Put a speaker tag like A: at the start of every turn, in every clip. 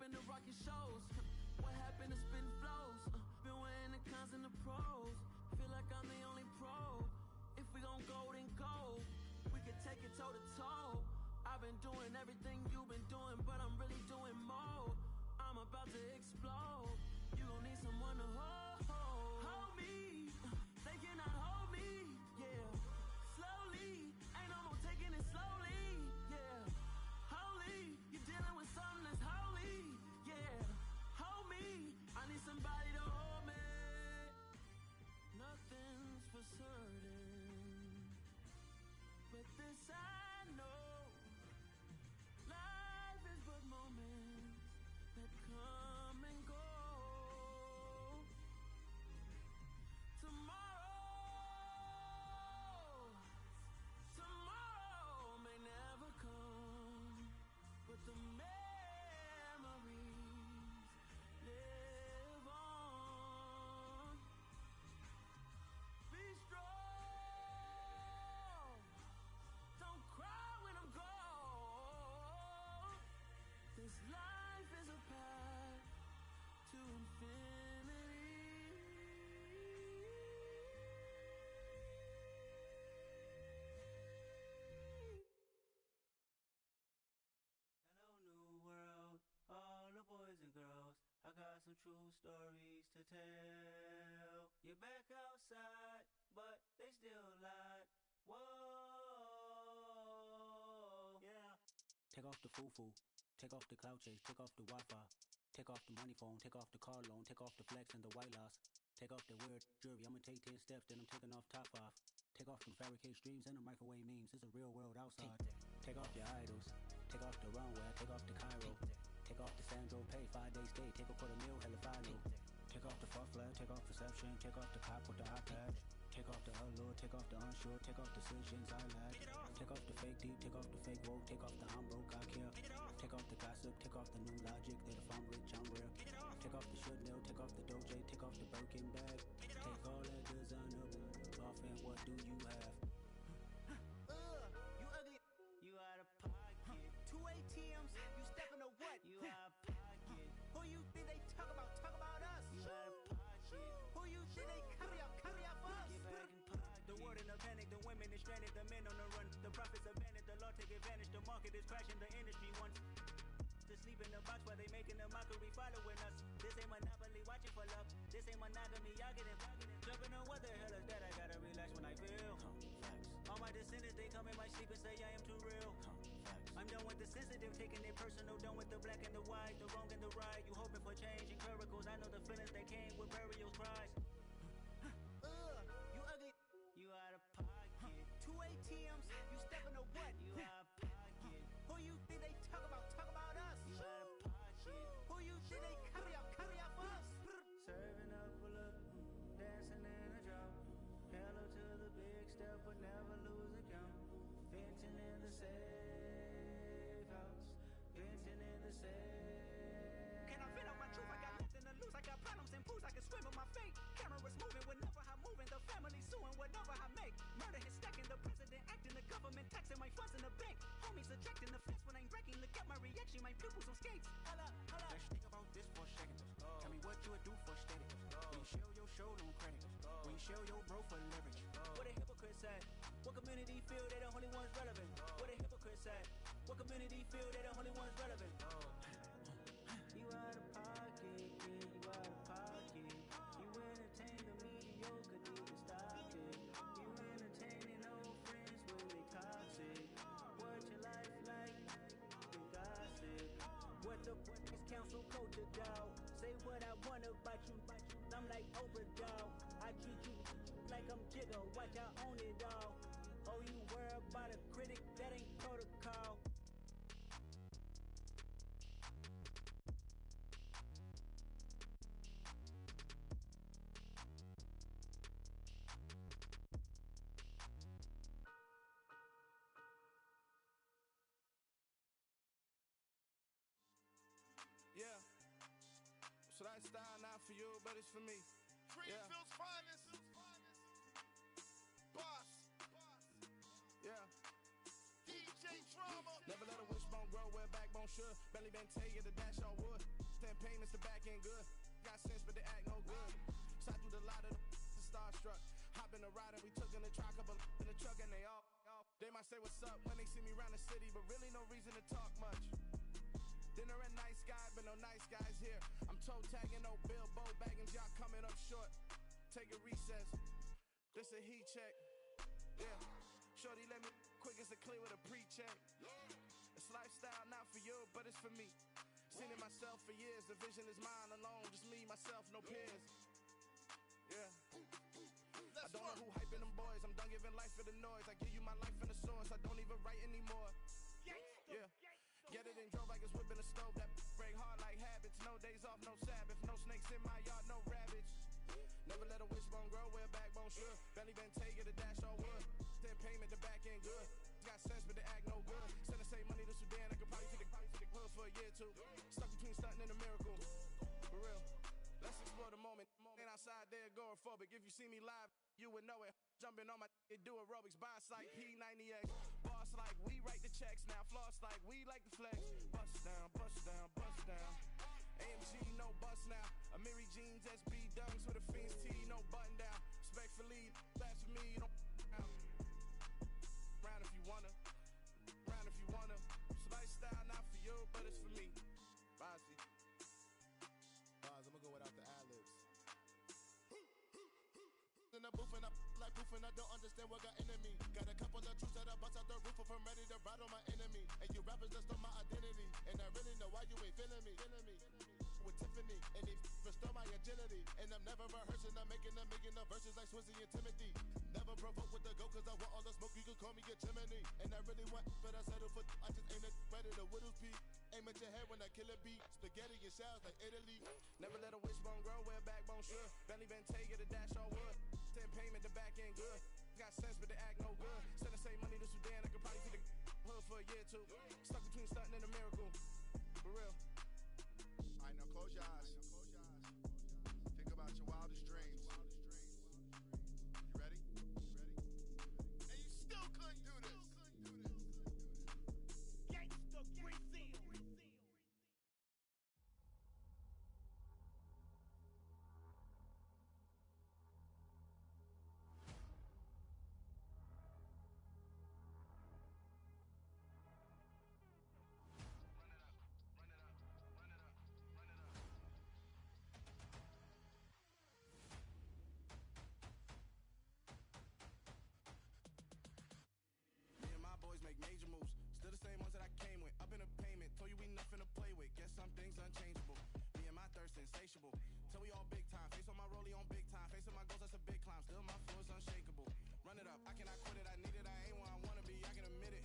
A: happened to rockin' shows? What happened to spitting flows? Been weighing the cons and the pros. Feel like I'm the only pro. If we gon' go, then go. We can take it toe to toe. I've been doing everything you've been doing, but I'm really doing more. I'm about to explode. You gon' need someone to hold me. They cannot hold me, yeah. Slowly, ain't no more taking it slowly, yeah. Holy, you dealing with something that's holy, yeah. Hold me, I need somebody to hold me. Nothing's for certain, but this I know. Life is but moments that come and go. Tomorrow may never come, but the memories live on. Be strong, don't cry when I'm gone. This life is a path to infinity.
B: Hello, new world, all the boys and girls. I got some true stories to tell. You're back outside, but they still lied. Whoa, yeah. Take off the foo-foo, take off the cloud chase, take off the Wi-Fi, take off the money phone, take off the car loan, take off the flex and the white loss. Take off the weird jewelry, I'ma take 10 steps, then I'm taking off top off. Take off them fabricated streams and the microwave memes, it's a real world outside. Take off your idols, take off the runway, take off the Cairo. Take off the Sandro pay, 5 days stay, take a $250,000, hella final. Take off the fuck flag, take off perception, take off the cop with the iPad. Take off the allure, take off the unsure, take off decisions I lack. Take off the fake deep, take off the fake woke, take off the I'm broke, I care. Take off the gossip, take off the new logic, that if I'm rich, I'm rare. Take off the Chanel, take off the Doja, take off the Birkin bag. Take all that designer off and what do you have?
C: You ugly.
B: You out of pocket.
C: 2 ATMs, you stepping to what?
B: You out of pocket.
C: Who you think they talk about us?
B: You out of pocket.
C: Who you think they carry out for us?
B: Get back in pocket.
C: The world in a panic, the women is stranded, the men on the run. The profits abandoned, the law take advantage, the market is crashing, the industry wants to sleep in the box while they making a mockery following us. This ain't monopoly, watching for love. This ain't monogamy, y'all getting jumping on what the hell is that? I gotta relax when I feel. All my descendants, they come in my sleep and say I am too real. I'm done with the sensitive, taking it personal, done with the black and the white, the wrong and the right. You hoping for change and miracles, I know the feelings that came with burial cries. You ugly.
B: You out of pocket.
C: 2 ATMs, you stepping to what?
B: You out of pocket.
C: Who you think they talk about us?
B: You out of pocket.
C: Who you think they carry out for us?
B: Serving up a look, dancing in a drop. Hello to the big step, but never lose a count. Venting in the safe house. Venting in the safe.
C: Can I vent out my truth? I got nothing to lose. I got problems and pools. I can swim with my fate. Cameras moving whenever I'm moving. The family suing whatever I make. Murder is stacking. The president acting. The government taxing my funds in the bank. Homies ejecting the fence when I'm breaking. Look at my reaction. My pupils on skates. Holla, holla.
D: Let's think about this for a second. Tell me what you would do for static. When you show your show on credit. When you show your bro for leverage.
C: What a hypocrite said. What community feel they the only ones relevant? What a hypocrite said. What community feel they the only ones relevant?
B: You out of pocket, yeah, you out of pocket. You entertain the mediocre, need to stop it. You entertaining old friends when they toxic. What your life like? You gossip.
C: What the fuck is council culture, dawg? Say what I want about you. I'm like Oprah, dawg. I treat you like I'm Jigga. Watch, I own it all. Oh, you worry about a critic? That ain't protocol.
E: Yeah. So that style not for you, but it's for me.
F: Greenfield's finest. Boss.
E: Yeah.
F: DJ Drama.
E: Never let a wishbone grow where a backbone should. Belly been tell you the dash on wood. 10 payments to back end good. Got sense, but they act no good. Side through the lot of the starstruck. Hop in the ride and we took in the truck, couple in the truck and they all. They might say what's up when they see me around the city, but really no reason to talk much. Dinner at Nice Guy, but no nice guys here. I'm toe tagging, no Bilbo bagging, y'all coming up short. Take a recess. This a heat check. Yeah. Shorty let me quick as a clear with a pre-check. It's lifestyle not for you, but it's for me. Seen it myself for years. The vision is mine alone. Just me, myself, no peers. Yeah. I don't know who hyping them boys. I'm done giving life for the noise. I give you my life in the source. I don't even write anymore. Yeah. Get it and drove like it's whipping a stove. That break hard like habits. No days off, no Sabbath. No snakes in my yard, no rabbits. Never let a wishbone grow where a backbone should. Belly been take it, a dash all wood. 10 payment, the back end good. Got sense, but they act no good. Send the same money to Sudan. I could probably take the hood for a year or two. Stuck between stunting and a miracle. For real. Let's explore the moment. Ain't outside there agoraphobic. If you see me live, you would know it. Jumping on my do aerobics. Boss like P90X. Boss like we write the checks now. Floss like we like the flex. Bust down, bust down, bust down. AMG, no bust now. Amiri jeans, SB dunks with a Fiends T, no button down. Respectfully, that's for me, don't down. Round if you wanna, round if you wanna. It's lifestyle not for you, but it's for me. Bossy.
F: Bars, I'ma go without the ad-libs. In the booth and I like proof and I don't understand what got into me. Got a couple of truths that I bust out the roof if I'm ready to ride on my enemy. And you rappers just stole my identity, and I really know why you ain't feeling me. With Tiffany, and they restore my agility. And I'm never rehearsing, I'm making the verses like Swizzy and Timothy. Never provoke with the go, cause I want all the smoke, you can call me a chimney. And I really want, but I settle for, I just aim at better the widow's peak. Aim at your head when I kill a beat. Spaghetti and shells like Italy.
E: Never let a wishbone grow where a backbone should. Belly been take it, a dash all wood. 10 payment, the back end good. Got sense, but they act no good. Send the same money to Sudan, I could probably take the hood for a year or two. Stuck between stunting and a miracle. For real.
F: Alright, now close your eyes. Think about your wildest dreams. You ready? And you still couldn't do this.
C: Gangsta Brazil.
E: Me and my boys make major moves. Still the same ones that I came with. Up in a payment. Told you we nothing to play with. Guess some things unchangeable. Me and my thirst insatiable. Till we all big time. Face on my rollie on big time. Face on my goals, that's a big climb. Still my flow is unshakable. Run it up. I cannot quit it. I need it. I ain't where I wanna be. I can admit it.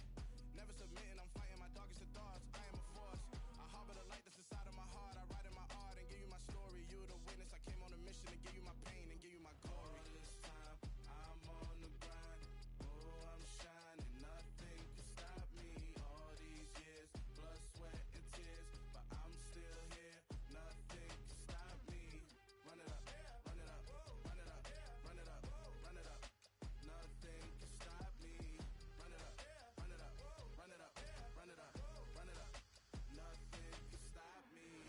E: Never submitting. I'm fighting my darkest of thoughts. I am a force. I harbor the light that's inside of my heart. I write in my art and give you my story. You the witness. I came on a mission to give you my pain and give you my glory. All this time, I'm on the grind. Oh, I'm shining. Nothing can stop me. All these years, blood, sweat, and tears. But I'm still here. Nothing can stop me. Run it up, run it up, run it up, run it up, run it up. Nothing can stop me. Run it up, run it up, run it up, run it up, run it up. Nothing can stop me.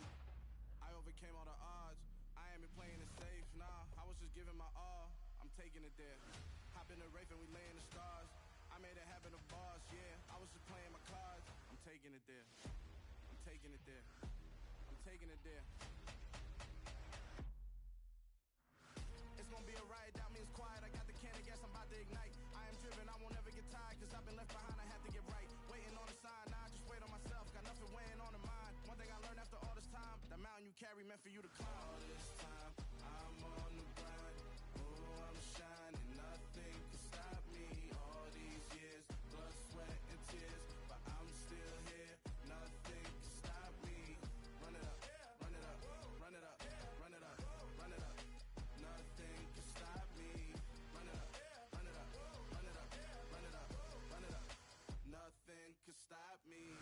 E: I overcame all the odds. I ain't been playing it safe, nah. I was just giving my all. I'm taking it there. Hop in the Wraith and we laying the stars. I made it happen, the boss, yeah. I was just playing my cards. I'm taking it there. I'm taking it there. I'm taking it there. It's gonna be a riot, doubt me it's quiet. I got the can of gas, I'm about to ignite. I am driven, I won't ever get tired. Cause I've been left behind, I have to get right. Waiting on the sign, nah, I just wait on myself. Got nothing weighing on the mind. One thing I learned after all this time, the mountain you carry meant for you to climb. All this time, I'm on the grind. Oh, I'm shining, nothing can stop me. All these years, blood, sweat, and tears. But I'm still here, nothing can stop me. Run it up, run it up, run it up, run it up, run it up. Nothing can stop me. Run it up, run it up, run it up, run it up, run it up. Nothing can stop me.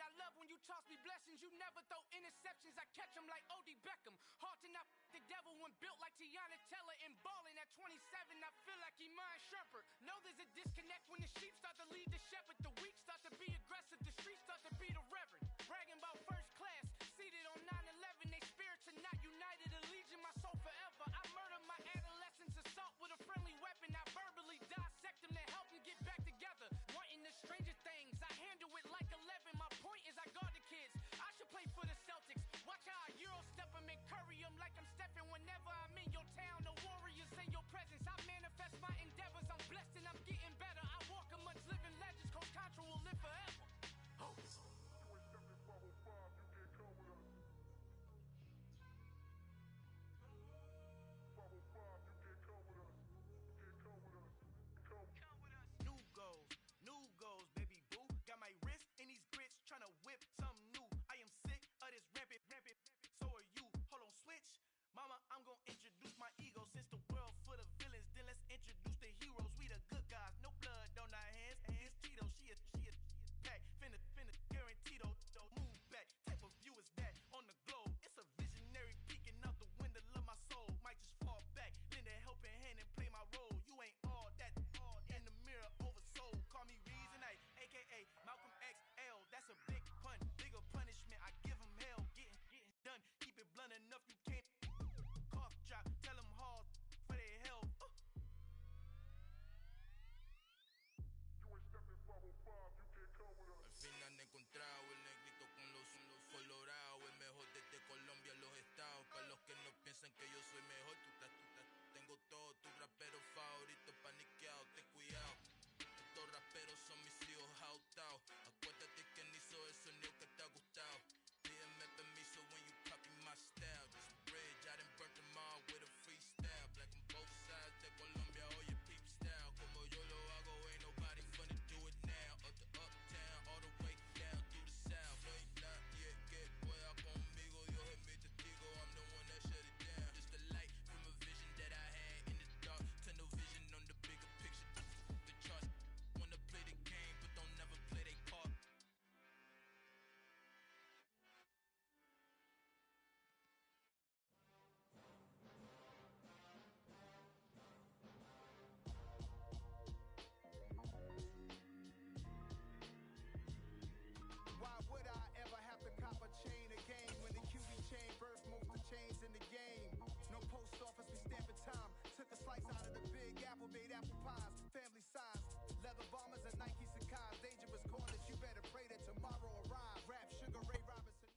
G: I love when you toss me blessings. You never throw interceptions. I catch them like O.D. Beckham. Hard to not the devil when built like Tiana Teller and balling at 27. I feel like Iman Shumpert. Know there's a disconnect when the sheep start to lead the shepherd. The weak start to be aggressive. The streets start to be the reverend. Bragging about first class. Seated on 9/11. They spirits are not united. Allegiant my soul forever. I murder my adolescence. Assault with a friendly weapon. I verbally dissect them to help them get back together. Wanting the stranger things. I handle it like 11. My point is I guard the kids. I should play for the Celtics. Watch how I Euro step them and curry them like I'm stepping. Whenever I'm in your town, the warriors in your presence. I manifest my endeavors. I'm blessed and I'm getting better. I walk amongst living legends. Coach Contra will live forever.
C: New goals, baby boo. Got my wrist in these grits, tryna whip something new. I am sick of this rampant. So are you. Hold on, switch. Mama, I'm gonna introduce my ego. Since the world full of villains, then let's introduce the heroes. We the good guys, no blood on our hands. It's Tito, she a pack. Finna, guaranteed. Move back. Type of view is that on the globe? It's a visionary peeking out the window of my soul. Might just fall back, lend a helping hand and play my role. You ain't all that. In the mirror, oversold. Call me Reason A, aka Malcolm XL. That's a big pun, bigger punishment. I give him hell. Getting done. Keep it blunt enough. You can't cough drop. Tell them hard for their health.
F: Al fin han encontrado el negrito con los colorados, el mejor desde Colombia a los estados. Para los que no piensan que yo soy mejor, tengo todo, tus raperos favoritos paniqueados, ten cuidado. Estos raperos son mis hijos adoptados. Acuérdate que ni hizo el sonido que te ha gustado. Pídeme permiso when you copy my style. This bridge, I done burnt them all with a freestyle. Black on both sides de Colombia, oye peep style. Como yo lo hago, ain't nobody finna do it now. Up to uptown, all the way down through the south. No hay nadie que pueda conmigo, Dios es mi testigo. I'm the one that shut it down. Just the light from a vision that I had in the dark. Tunnel vision on the bigger picture. The charts wanna play the game, but don't never play their part.
E: Why would I ever have to cop a chain again when the QB chain birthed most of the chains in the game? No post office, we stamping time. Took a slice out of the big apple, made apple pies, family size. Leather bombers and Nike Sacai's. Dangerous corners, you better pray that tomorrow arrive. Rap Sugar Ray Robinson.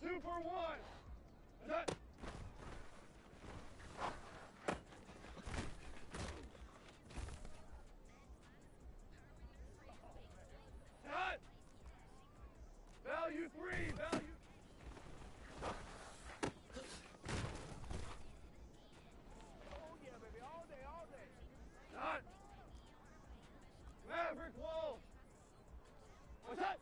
E: 2 for 1. That's it. Cut. Value 3. Value. Oh yeah, baby. All day, all day. Cut. Maverick Wolf. What's that?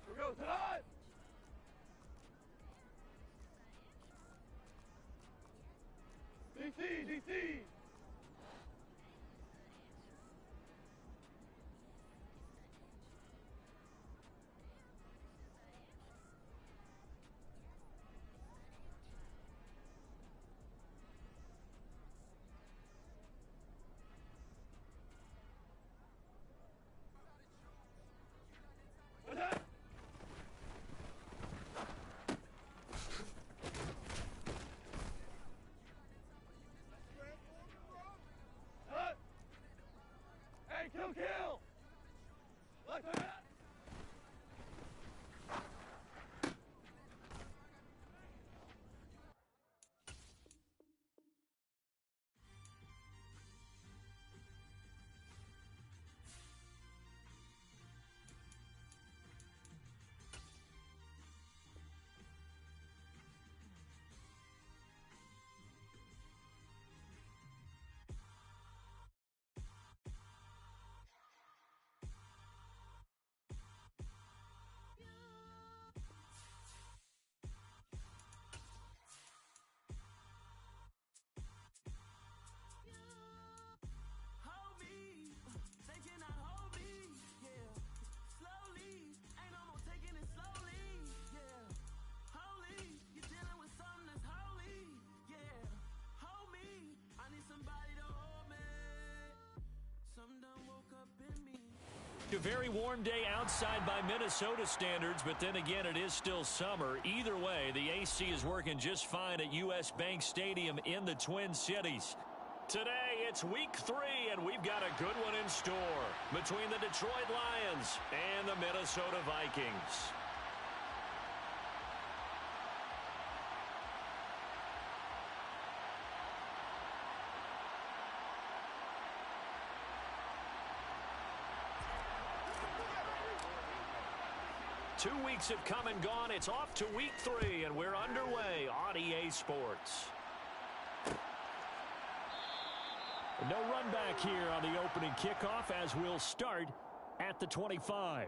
E: Here we go, tonight! DC, DC! What's that? Cut! Hey, kill! Like that!
A: Hold me, they cannot hold me, yeah. Slowly, ain't no more taking it slowly, yeah. Holy, you're dealing with something that's holy, yeah. Hold me, I need somebody to hold me. Something done woke up in me.
H: A very warm day outside by Minnesota standards, but then again, it is still summer. Either way, the AC is working just fine at U.S. Bank Stadium in the Twin Cities. Today, it's week 3, and we've got a good one in store between the Detroit Lions and the Minnesota Vikings. Two weeks have come and gone. It's off to week 3, and we're underway on EA Sports. No run back here on the opening kickoff as we'll start at the 25.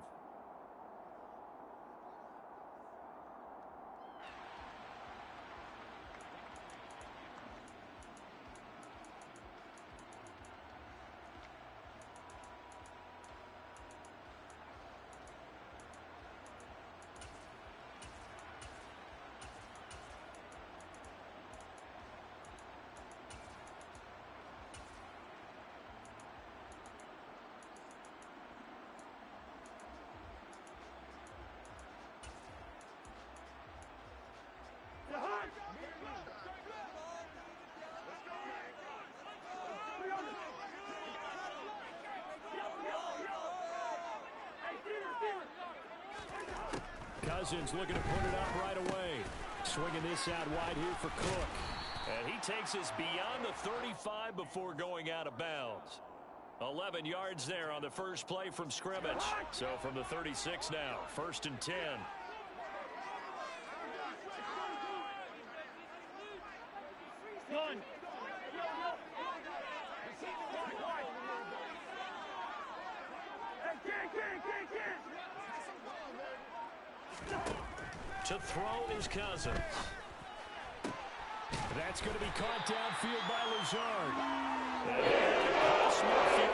H: Cousins looking to put it up right away. Swinging this out wide here for Cook. And he takes us beyond the 35 before going out of bounds. 11 yards there on the first play from scrimmage. So from the 36 now, 1st and 10. To throw is Cousins. That's going to be caught downfield by Lazard. Before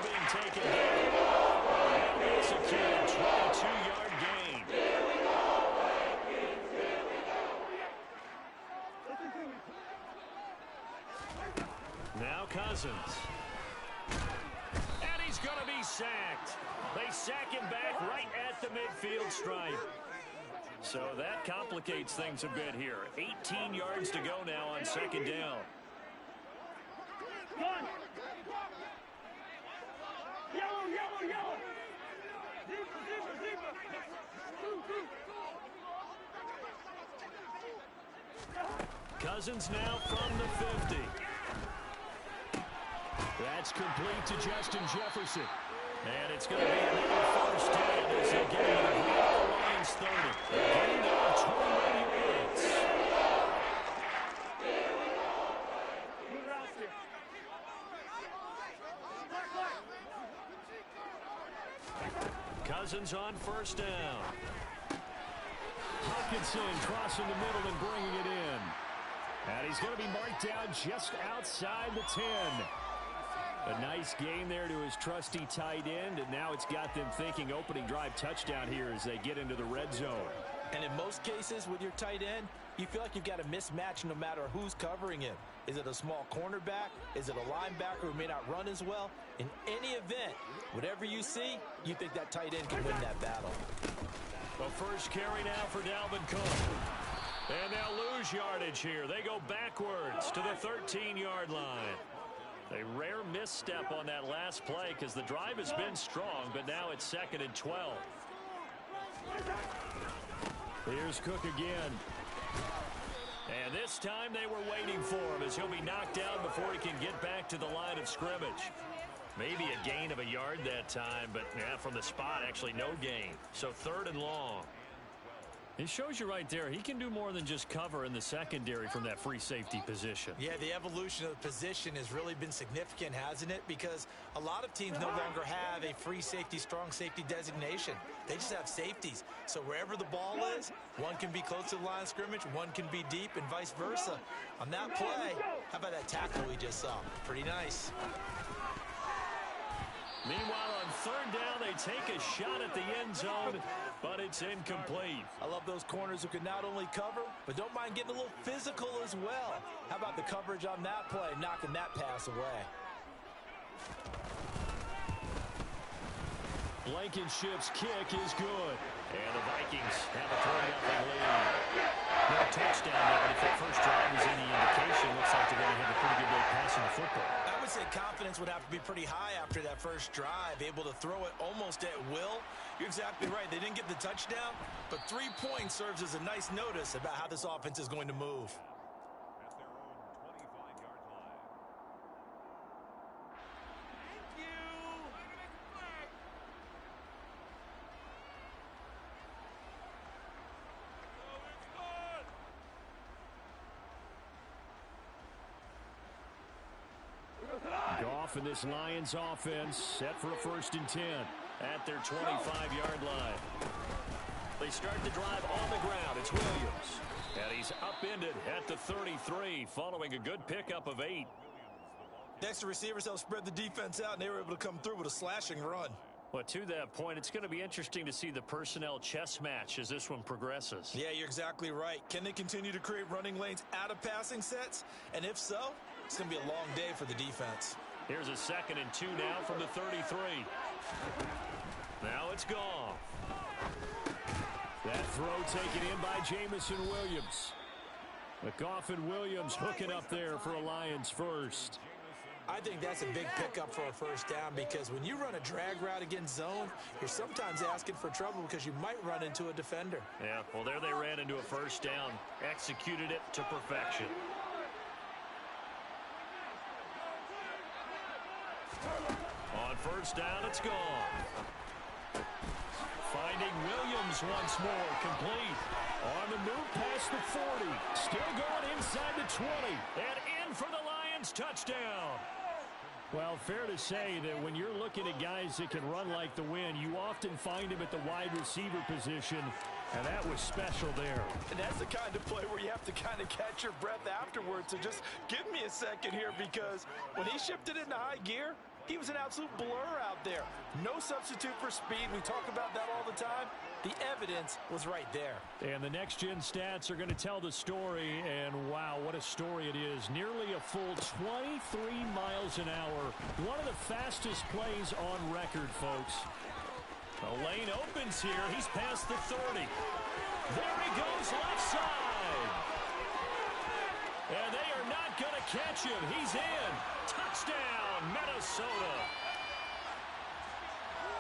H: being taken down. Executed 22-yard gain. Now Cousins. And he's going to be sacked. They sack him back right at the midfield stripe. So that complicates things a bit here. 18 yards to go now on 2nd down. Cousins now from the 50. That's complete to Justin Jefferson. And it's going to be another first down as they get into the Lions 30. Gain of 21 yards. Cousins on first down. Hockenson crossing the middle and bringing it in. And he's going to be marked down just outside the 10. A nice gain there to his trusty tight end, and now it's got them thinking opening drive touchdown here as they get into the red zone.
I: And in most cases with your tight end, you feel like you've got a mismatch no matter who's covering him. Is it a small cornerback? Is it a linebacker who may not run as well? In any event, whatever you see, you think that tight end can win that battle.
H: The first carry now for Dalvin Cook. And they'll lose yardage here. They go backwards to the 13-yard line. A rare misstep on that last play because the drive has been strong, but now it's 2nd and 12. Here's Cook again. And this time they were waiting for him as he'll be knocked down before he can get back to the line of scrimmage. Maybe a gain of a yard that time, but yeah, from the spot, actually no gain. So 3rd and long. It shows you right there, he can do more than just cover in the secondary from that free safety position.
I: Yeah, the evolution of the position has really been significant, hasn't it? Because a lot of teams no longer have a free safety, strong safety designation. They just have safeties. So wherever the ball is, one can be close to the line of scrimmage, one can be deep, and vice versa. On that play, how about that tackle we just saw? Pretty nice.
H: Meanwhile, on 3rd down, they take a shot at the end zone, but it's incomplete.
I: I love those corners who can not only cover, but don't mind getting a little physical as well. How about the coverage on that play, knocking that pass away?
H: Blankenship's kick is good. And the Vikings have a 3-0 lead. No touchdown there, but if that first drive was any indication, looks like they're going to have a pretty good way passing the football.
I: I would say confidence would have to be pretty high after that first drive, able to throw it almost at will. You're exactly right. They didn't get the touchdown, but 3 points serves as a nice notice about how this offense is going to move.
H: Goff and this Lions offense set for a 1st and 10 at their 25-yard line. They start the drive on the ground. It's Williams. And he's upended at the 33 following a good pickup of 8.
I: Next to receivers, they'll spread the defense out, and they were able to come through with a slashing run.
H: Well, to that point, it's going to be interesting to see the personnel chess match as this one progresses.
I: Yeah, you're exactly right. Can they continue to create running lanes out of passing sets? And if so, it's going to be a long day for the defense.
H: Here's a 2nd and 2 now from the 33. Now it's Goff. That throw taken in by Jameson Williams. But Goff and Williams hooking up there for a Lions first.
I: I think that's a big pickup for a first down because when you run a drag route against zone, you're sometimes asking for trouble because you might run into a defender.
H: Yeah, well, there they ran into a first down. Executed it to perfection. On first down, it's gone. Finding Williams once more, complete. On the move past the 40. Still going inside the 20. And in for the Lions touchdown. Well, fair to say that when you're looking at guys that can run like the wind, you often find him at the wide receiver position, and that was special there.
I: And that's the kind of play where you have to kind of catch your breath afterwards. So just give me a second here because when he shifted into high gear, he was an absolute blur out there. No substitute for speed. We talk about that all the time. The evidence was right there.
H: And the next-gen stats are going to tell the story, and wow, what a story it is. Nearly a full 23 miles an hour. One of the fastest plays on record, folks. The lane opens here. He's past the 30. There he goes, left side. And they are not going to catch him. He's in. Touchdown, Minnesota.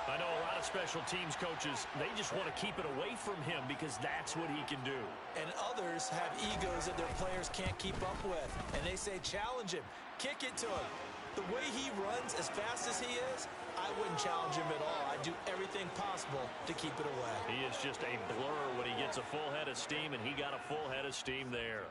H: I know a lot of special teams coaches, they just want to keep it away from him because that's what he can do.
I: And others have egos that their players can't keep up with. And they say, challenge him, kick it to him. The way he runs as fast as he is, I wouldn't challenge him at all. I'd do everything possible to keep it away.
H: He is just a blur when he gets a full head of steam, and he got a full head of steam there.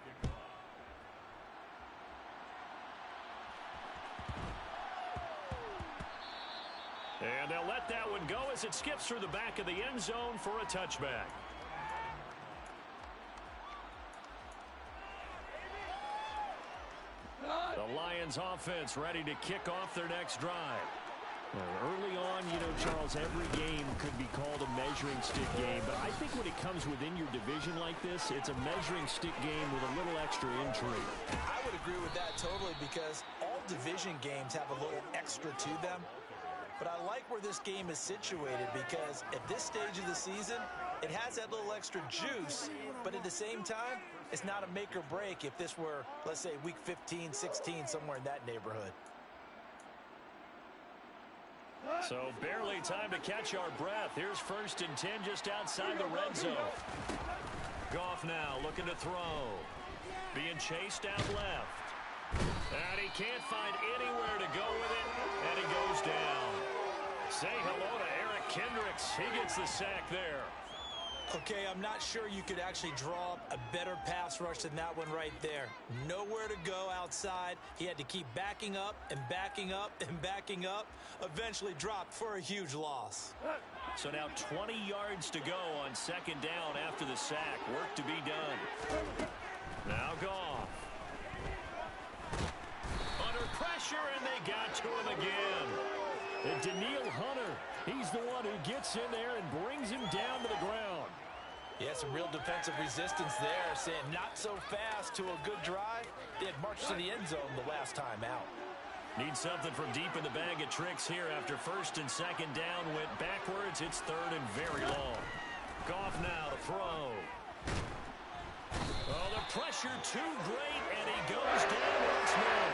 H: And they'll let that one go as it skips through the back of the end zone for a touchback. The Lions offense ready to kick off their next drive. Early on, you know, Charles, every game could be called a measuring stick game, but I think when it comes within your division like this, it's a measuring stick game with a little extra intrigue.
I: I would agree with that totally because all division games have a little extra to them. But I like where this game is situated because at this stage of the season, it has that little extra juice, but at the same time, it's not a make or break if this were, let's say, week 15, 16, somewhere in that neighborhood.
H: So barely time to catch our breath. Here's 1st and 10 just outside the red zone. Goff now looking to throw. Being chased out left. And he can't find anywhere to go with it, and he goes down. Say hello to Eric Kendricks. He gets the sack there.
I: Okay, I'm not sure you could actually draw up a better pass rush than that one right there. Nowhere to go outside. He had to keep backing up and backing up and backing up. Eventually dropped for a huge loss.
H: So now 20 yards to go on 2nd down after the sack. Work to be done. Now Goff. Under pressure, and they got to him again. And Danielle Hunter, he's the one who gets in there and brings him down to the ground.
I: Yeah, some real defensive resistance there, saying not so fast to a good drive. They had marched to the end zone the last time out.
H: Need something from deep in the bag of tricks here after 1st and 2nd down went backwards. It's 3rd and very long. Goff now to throw. Oh, the pressure too great, and he goes down once more.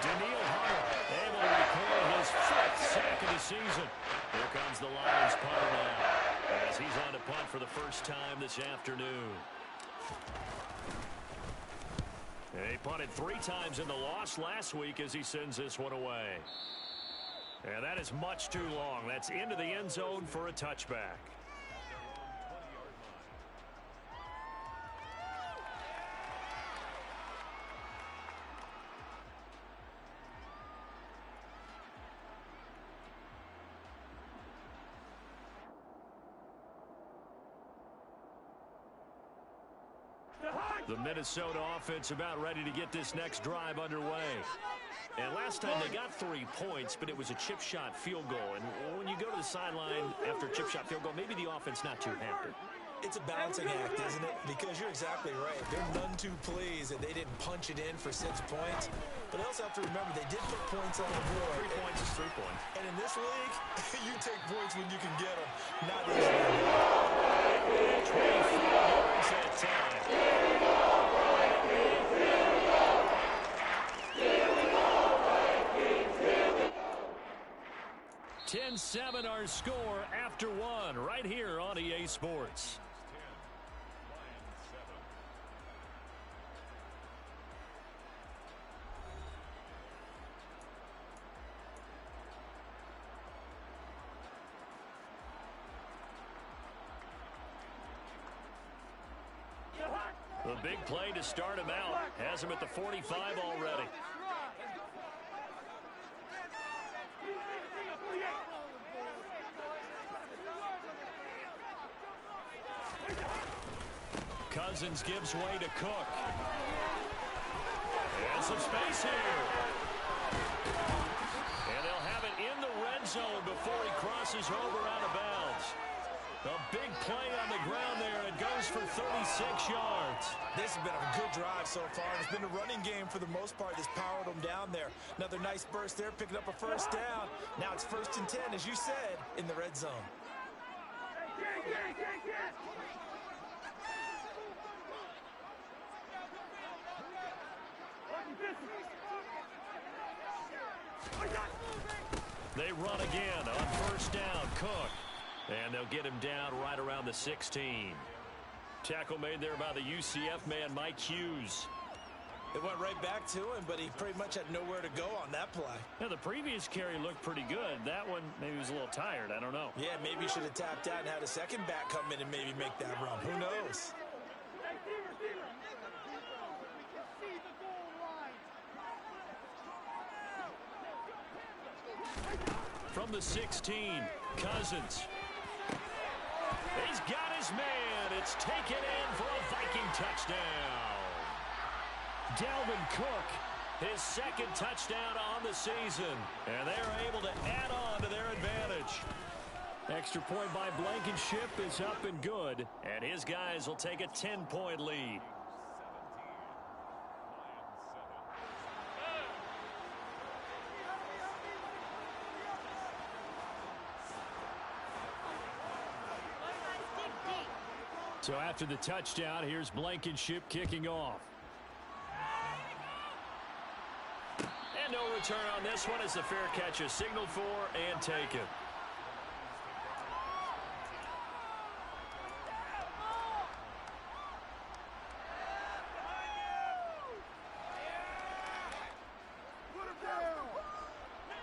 H: Danielle Hunter able to record his 5th sack of the season. Here comes the Lions punter now as he's on to punt for the first time this afternoon. And he punted 3 times in the loss last week as he sends this one away. And that is much too long. That's into the end zone for a touchback. The Minnesota offense about ready to get this next drive underway. And last time they got 3 points, but it was a chip shot field goal. And when you go to the sideline after a chip shot field goal, maybe the offense not too happy.
I: It's a balancing act, isn't it? Because you're exactly right. They're none too pleased that they didn't punch it in for 6 points. But they also have to remember they did put points on the board.
H: 3 points is 3 points.
I: And in this league, you take points when you can get them. Not easily.
H: 24 yards that time. 10-7 our score after 1 right here on EA Sports. The big play to start him out has him at the 45 already. Cousins gives way to Cook. And some space here. And they'll have it in the red zone before he crosses over out of bounds. A big play on the ground there. It goes for 36 yards.
I: This has been a good drive so far. It's been a running game for the most part that's powered them down there. Another nice burst there, picking up a 1st down. Now it's 1st and 10, as you said, in the red zone.
H: They run again on first down. Cook. And they'll get him down right around the 16. Tackle made there by the UCF man, Mike Hughes.
I: It went right back to him, but he pretty much had nowhere to go on that play.
H: Yeah, the previous carry looked pretty good. That one, maybe he was a little tired. I don't know.
I: Yeah, maybe he should have tapped out and had a second back come in and maybe make that run. Who knows?
H: From the 16, Cousins. He's got his man. It's taken in for a Viking touchdown. Dalvin Cook, his second touchdown on the season. And they're able to add on to their advantage. Extra point by Blankenship is up and good. And his guys will take a 10-point lead. So after the touchdown, here's Blankenship kicking off. And no return on this one as the fair catch is signaled for and taken.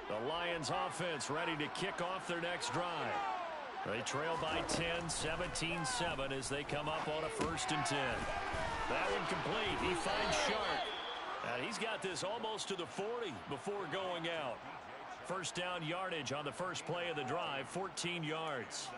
H: The Lions offense ready to kick off their next drive. They trail by 10, 17-7 as they come up on a 1st and 10. That one complete. He finds Sharp. And he's got this almost to the 40 before going out. First down yardage on the first play of the drive, 14 yards.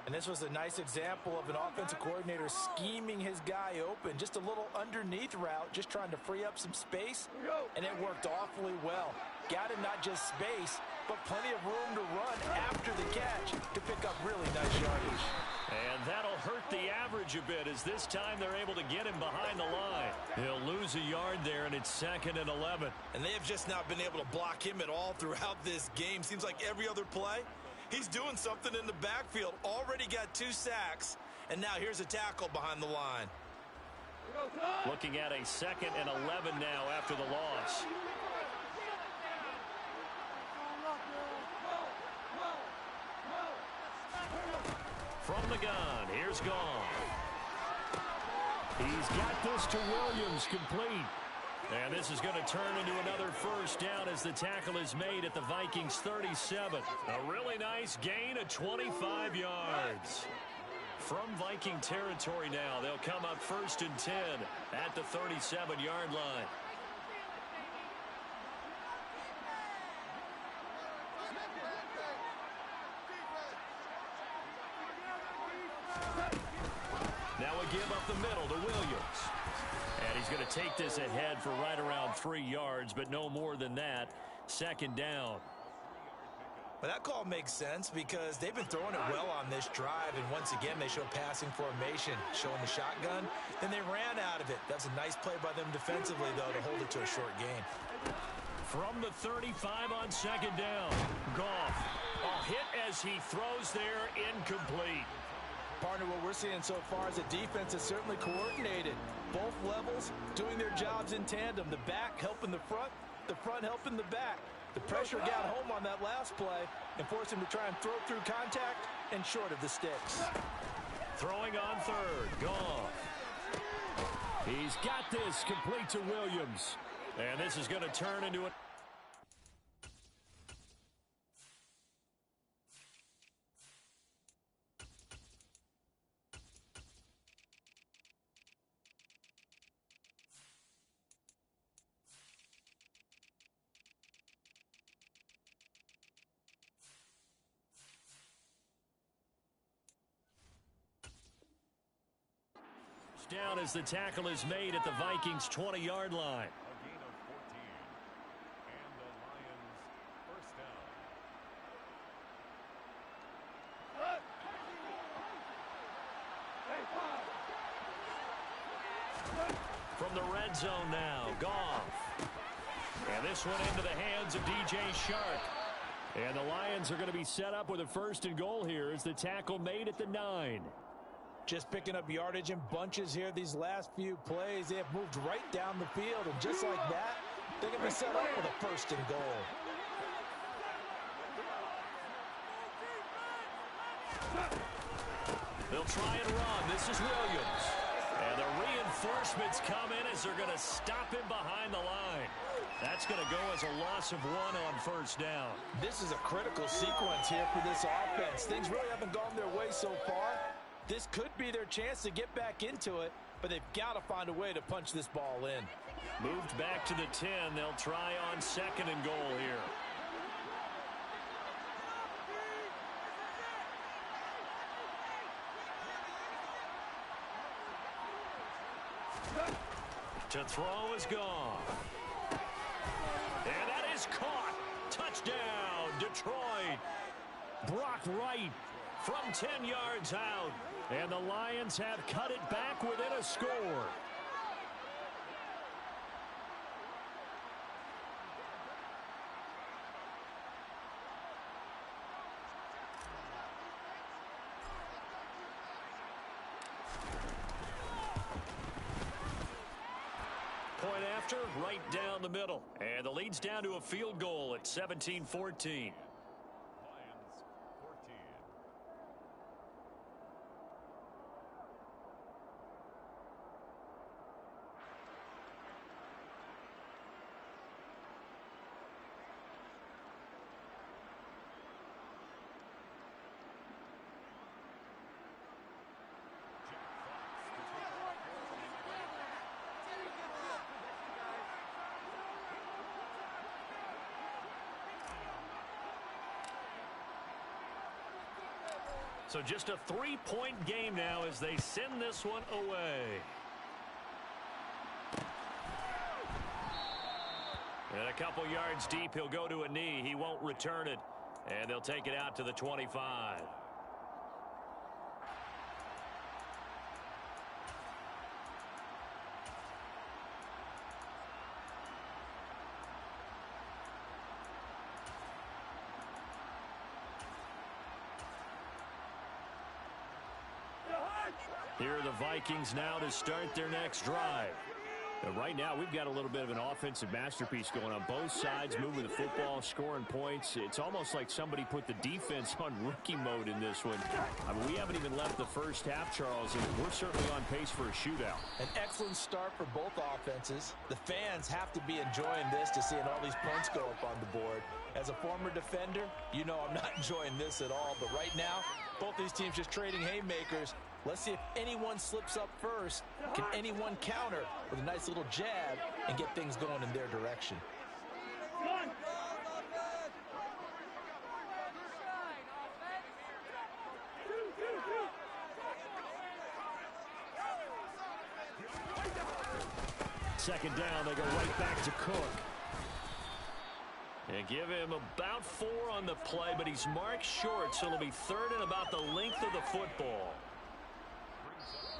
I: And this was a nice example of an offensive coordinator scheming his guy open. Just a little underneath route, just trying to free up some space. And it worked awfully well. Got him not just space, but plenty of room to run after the catch to pick up really nice yardage.
H: And that'll hurt the average a bit as this time they're able to get him behind the line. He'll lose a yard there, and it's 2nd and 11.
I: And they have just not been able to block him at all throughout this game. Seems like every other play, he's doing something in the backfield. Already got 2 sacks, and now here's a tackle behind the line.
H: Looking at a 2nd and 11 now after the loss. From the gun, here's Goff. He's got this to Williams, complete. And this is going to turn into another first down as the tackle is made at the Vikings 37. A really nice gain of 25 yards. From Viking territory now, they'll come up 1st and 10 at the 37-yard line. Now a give up the middle to Williams. And he's going to take this ahead for right around 3 yards, but no more than that. 2nd down.
I: Well, that call makes sense because they've been throwing it well on this drive, and once again they show passing formation, showing the shotgun. Then they ran out of it. That's a nice play by them defensively, though, to hold it to a short gain.
H: From the 35 on 2nd down, Goff. A hit as he throws there, incomplete.
I: Partner, what we're seeing so far is the defense is certainly coordinated. Both levels doing their jobs in tandem. The back helping the front helping the back. The pressure got home on that last play and forced him to try and throw through contact and short of the sticks.
H: Throwing on 3rd, Goff. He's got this complete to Williams. And this is going to turn into a... down as the tackle is made at the Vikings 20-yard line.
J: A gain of 14, and the Lions first down.
H: From the red zone now, Goff. And this one into the hands of DJ Shark. And the Lions are going to be set up with a 1st and goal here as the tackle made at the 9.
I: Just picking up yardage in bunches here these last few plays. They have moved right down the field, and just like that, they're going to be set up with a 1st and goal.
H: They'll try and run. This is Williams. And the reinforcements come in as they're going to stop him behind the line. That's going to go as a loss of 1 on first down.
I: This is a critical sequence here for this offense. Things really haven't gone their way so far. This could be their chance to get back into it, but they've got to find a way to punch this ball in.
H: Moved back to the 10. They'll try on 2nd and goal here. To throw is gone. And that is caught. Touchdown, Detroit. Brock Wright from 10 yards out. And the Lions have cut it back within a score. Point after, right down the middle. And the lead's down to a field goal at 17-14.
J: Lions 14.
H: So just a 3-point game now as they send this one away. And a couple yards deep, he'll go to a knee. He won't return it. And they'll take it out to the 25. Here are the Vikings now to start their next drive.
K: Right now, we've got a little bit of an offensive masterpiece going on. Both sides moving the football, scoring points. It's almost like somebody put the defense on rookie mode in this one. I mean, we haven't even left the first half, Charles, and we're certainly on pace for a shootout.
I: An excellent start for both offenses. The fans have to be enjoying this to seeing all these points go up on the board. As a former defender, you know I'm not enjoying this at all. But right now, both these teams just trading haymakers. Let's see if anyone slips up first. Can anyone counter with a nice little jab and get things going in their direction?
H: Second down, they go right back to Cook. And give him about 4 on the play, but he's marked short, so it'll be 3rd and about the length of the football.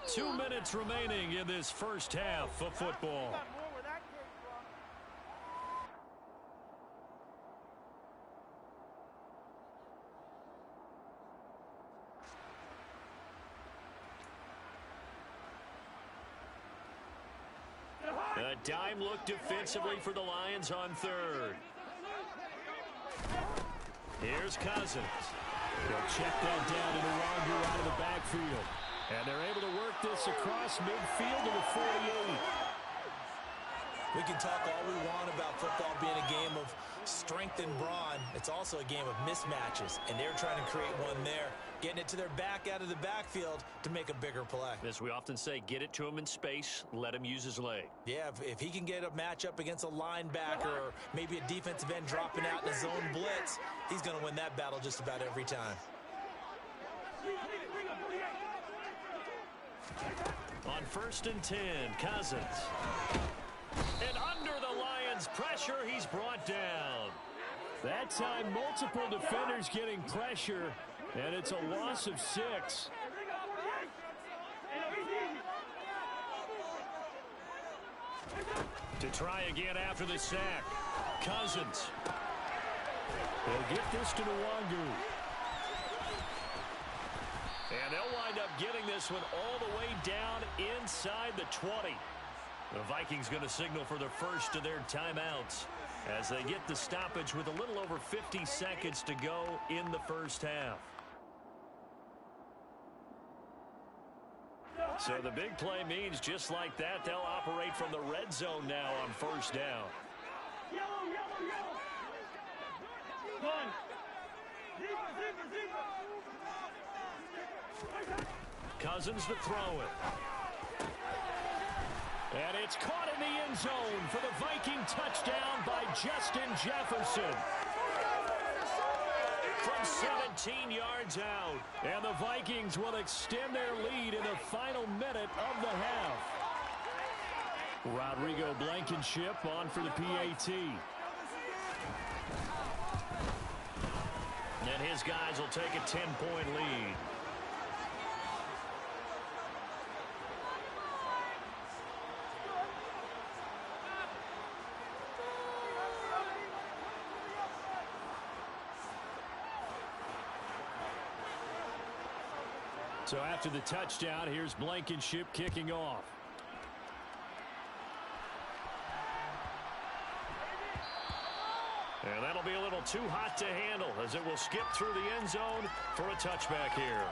H: 2 minutes remaining in this first half of football. A dime look defensively for the Lions on 3rd. Here's Cousins. They'll check that down to Nwangu out of the backfield. And they're able to work this across midfield to the 48.
I: We can talk all we want about football being a game of strength and brawn. It's also a game of mismatches, and they're trying to create one there, getting it to their back out of the backfield to make a bigger play.
H: As we often say, get it to him in space, let him use his leg.
I: Yeah, if he can get a matchup against a linebacker or maybe a defensive end dropping out in a zone blitz, he's going to win that battle just about every time.
H: On 1st and 10, Cousins. And under the Lions' pressure, he's brought down. That time, multiple defenders getting pressure, and it's a loss of 6. To try again after the sack. Cousins. They'll get this to Nwangu. And they'll wind up getting this one all the way down inside the 20. The Vikings going to signal for the first of their timeouts as they get the stoppage with a little over 50 seconds to go in the first half. So the big play means just like that, they'll operate from the red zone now on first down. Cousins to throw it. And it's caught in the end zone for the Viking touchdown by Justin Jefferson. From 17 yards out. And the Vikings will extend their lead in the final minute of the half. Rodrigo Blankenship on for the PAT. And his guys will take a 10-point lead. So after the touchdown, here's Blankenship kicking off. And that'll be a little too hot to handle as it will skip through the end zone for a touchback here.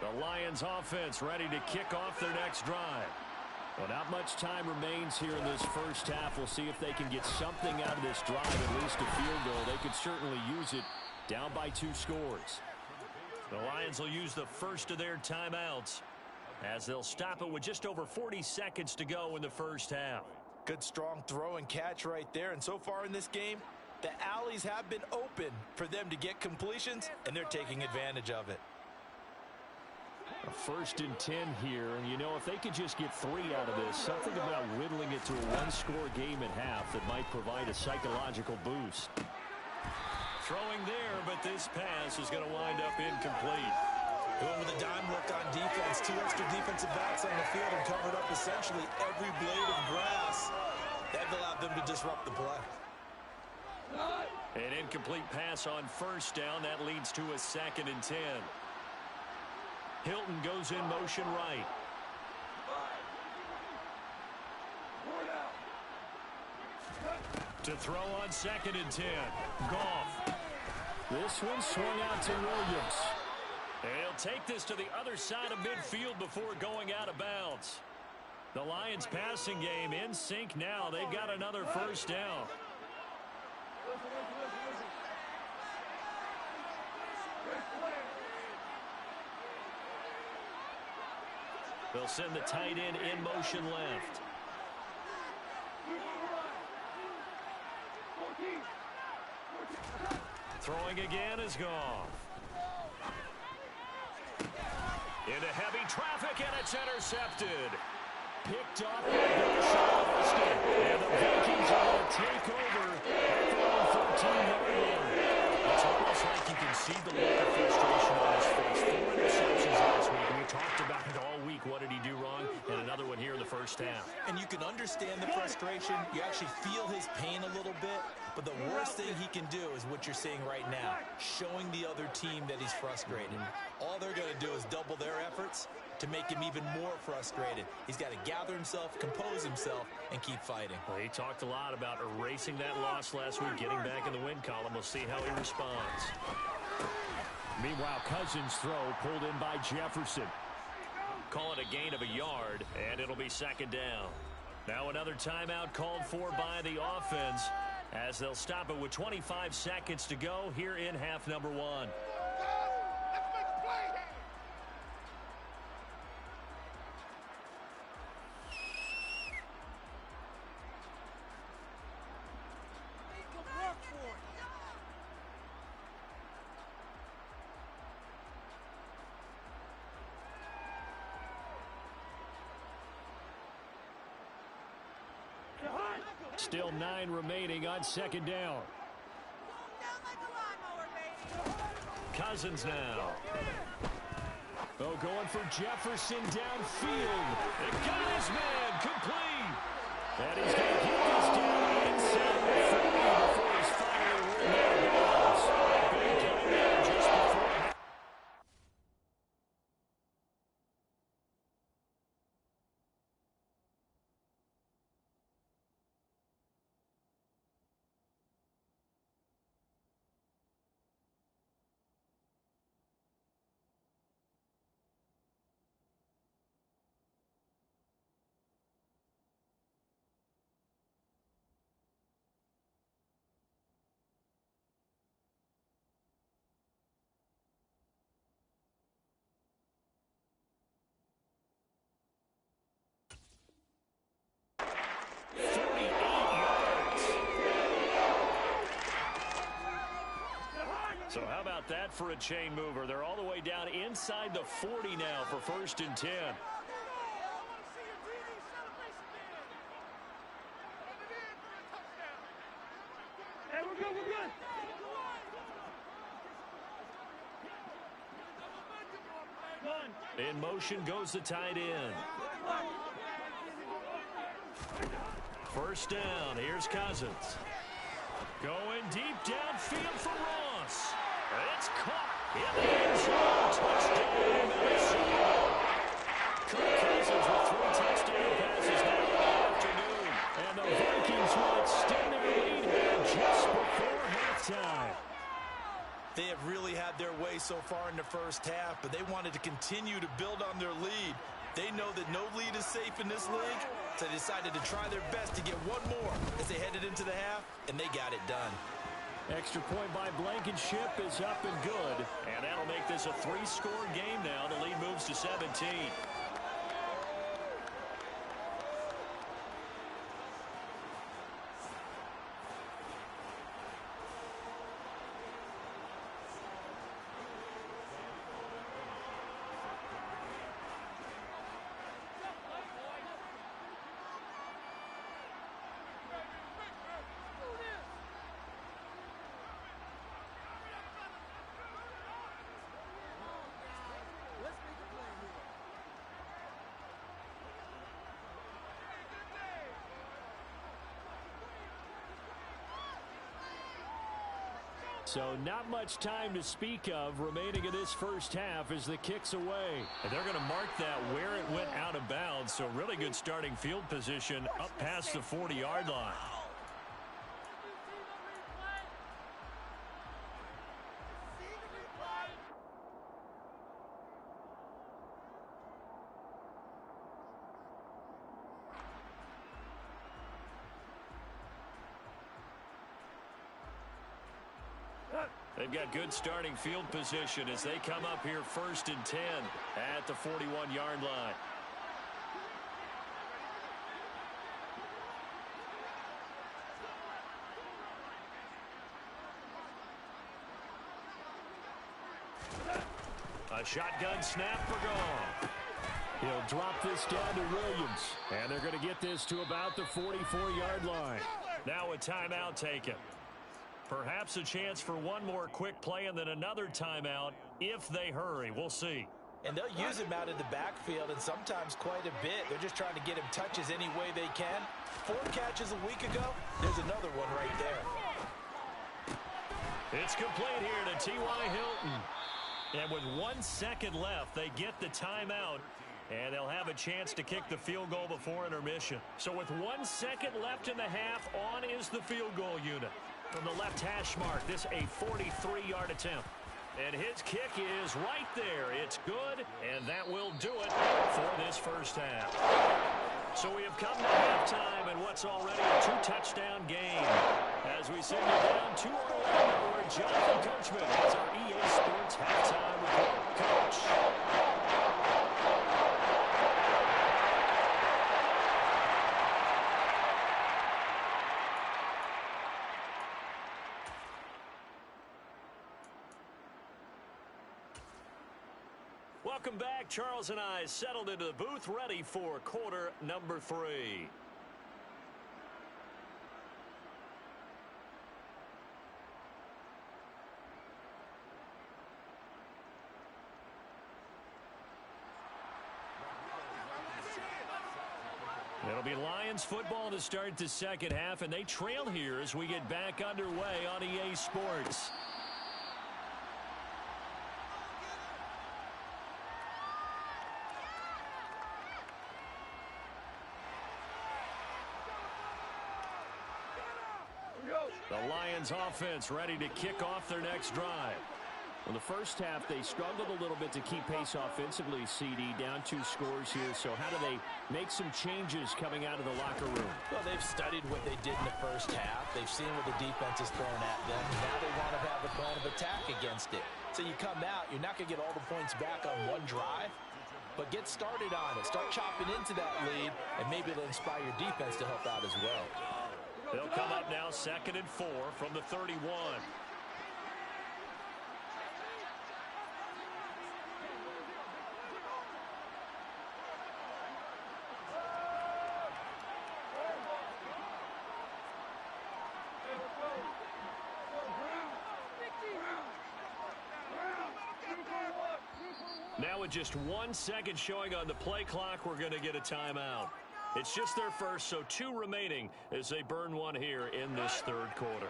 H: The Lions offense ready to kick off their next drive. Well, not much time remains here in this first half. We'll see if they can get something out of this drive, at least a field goal. They could certainly use it down by 2 scores. The Lions will use the first of their timeouts as they'll stop it with just over 40 seconds to go in the first half.
I: Good strong throw and catch right there. And so far in this game, the alleys have been open for them to get completions, and they're taking advantage of it.
K: A 1st and 10 here, and you know, if they could just get 3 out of this, something about whittling it to a 1-score game at half that might provide a psychological boost.
H: Throwing there, but this pass is going to wind up incomplete.
I: Going with a dime look on defense. 2 extra defensive backs on the field and covered up essentially every blade of grass. That allowed them to disrupt the play.
H: An incomplete pass on first down. That leads to a 2nd and 10. Hilton goes in motion right. To throw on 2nd and 10. Goff.
K: This one swung out to Williams.
H: He'll take this to the other side of midfield before going out of bounds. The Lions passing game in sync now. They've got another first down. They'll send the tight end in motion left. Throwing again is Goff. Into heavy traffic, and it's intercepted. Picked off by Austin. And the Vikings are going to take over at their own 13-yard line. It's almost like you can see the look of frustration on his face. 4 interceptions last week. We talked about it all week. What did he do wrong? And another one here in the first half.
I: And you can understand the frustration. You actually feel his pain a little bit. But the worst thing he can do is what you're seeing right now, showing the other team that he's frustrated. All they're going to do is double their efforts to make him even more frustrated. He's got to gather himself, compose himself, and keep fighting.
H: Well, he talked a lot about erasing that loss last week, getting back in the win column. We'll see how he responds.
K: Meanwhile, Cousins' throw pulled in by Jefferson.
H: Call it a gain of a yard, and it'll be 2nd down. Now another timeout called for by the offense as they'll stop it with 25 seconds to go here in half number 1.
K: Still 9 remaining on 2nd down.
H: Cousins now.
K: Oh, going for Jefferson downfield.
H: It got his man complete.
K: And he's going to keep this down inside the 30 before he's finally ruled out of bounds. Big play there just before.
H: for a chain mover. They're all the way down inside the 40 now for 1st and 10.
L: Hey, we're good, we're good.
H: In motion goes the tight end. 1st down. Here's Cousins. Going deep downfield for Ross. It's caught in the end zone. Touchdown, Minnesota. Kirk Cousins with 3 touchdown passes now in the afternoon. And the Vikings will extend their lead here just before halftime.
I: They have really had their way so far in the first half, but they wanted to continue to build on their lead. They know that no lead is safe in this league, so they decided to try their best to get one more as they headed into the half, and they got it done.
H: Extra point by Blankenship is up and good, and that'll make this a 3-score game now. The lead moves to 17. So not much time to speak of remaining in this first half as the kick's away. And they're going to mark that where it went out of bounds. So really good starting field position up past the 40-yard line. They've got good starting field position as they come up here 1st and 10 at the 41-yard line. A shotgun snap for Gone. He'll drop this down to Williams, and they're going to get this to about the 44-yard line. Now a timeout taken. Perhaps a chance for one more quick play and then another timeout if they hurry. We'll see.
I: And they'll use him out in the backfield, and sometimes quite a bit. They're just trying to get him touches any way they can. 4 catches a week ago. There's another one right there.
H: It's complete here to T.Y. Hilton. And with 1 second left, they get the timeout, and they'll have a chance to kick the field goal before intermission. So with 1 second left in the half, on is the field goal unit. From the left hash mark, this a 43-yard attempt. And his kick is right there. It's good, and that will do it for this first half. So we have come to halftime in what's already a 2-touchdown game. As we send you down to Orlando, where Jonathan Coachman has our EA Sports halftime report. Coach. Welcome back. Charles and I settled into the booth, ready for quarter number 3. It'll be Lions football to start the second half, and they trail here as we get back underway on EA Sports. The Lions offense ready to kick off their next drive.
K: Well, the first half, they struggled a little bit to keep pace offensively, CD, down 2 scores here. So how do they make some changes coming out of the locker room?
I: Well, they've studied what they did in the first half. They've seen what the defense is throwing at them. Now they want to have a plan of attack against it. So you come out, you're not going to get all the points back on one drive, but get started on it. Start chopping into that lead, and maybe it'll inspire your defense to help out as well.
H: They'll come up now 2nd and 4 from the 31. Now with just 1 second showing on the play clock, we're going to get a timeout. It's just their first, so 2 remaining as they burn one here in this third quarter.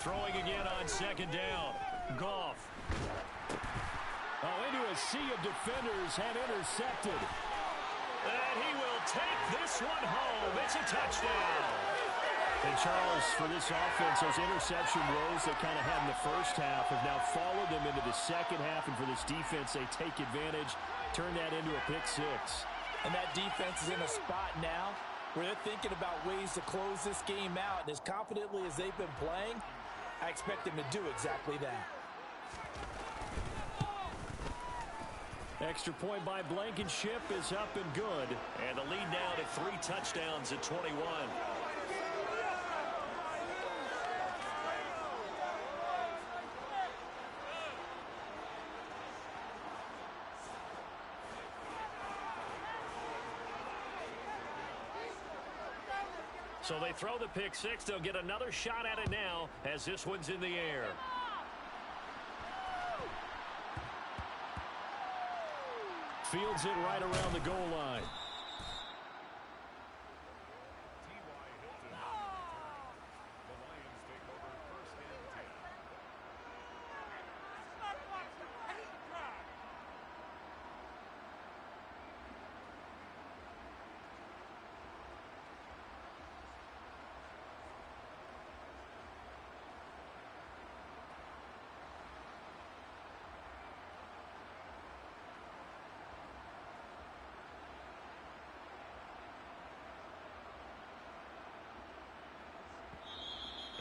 H: Throwing again on second down. Goff.
K: Oh, into a sea of defenders and intercepted.
H: And he will take this one home. It's a touchdown.
K: And Charles, for this offense, those interception woes they kind of had in the first half have now followed them into the second half. And for this defense, they take advantage, turn that into a pick six.
I: And that defense is in a spot now where they're thinking about ways to close this game out. And as confidently as they've been playing, I expect them to do exactly that.
K: Extra point by Blankenship is up and good.
H: And the lead now to 3 touchdowns at 21. So they throw the pick six. They'll get another shot at it now as this one's in the air.
K: Fields it right around the goal line.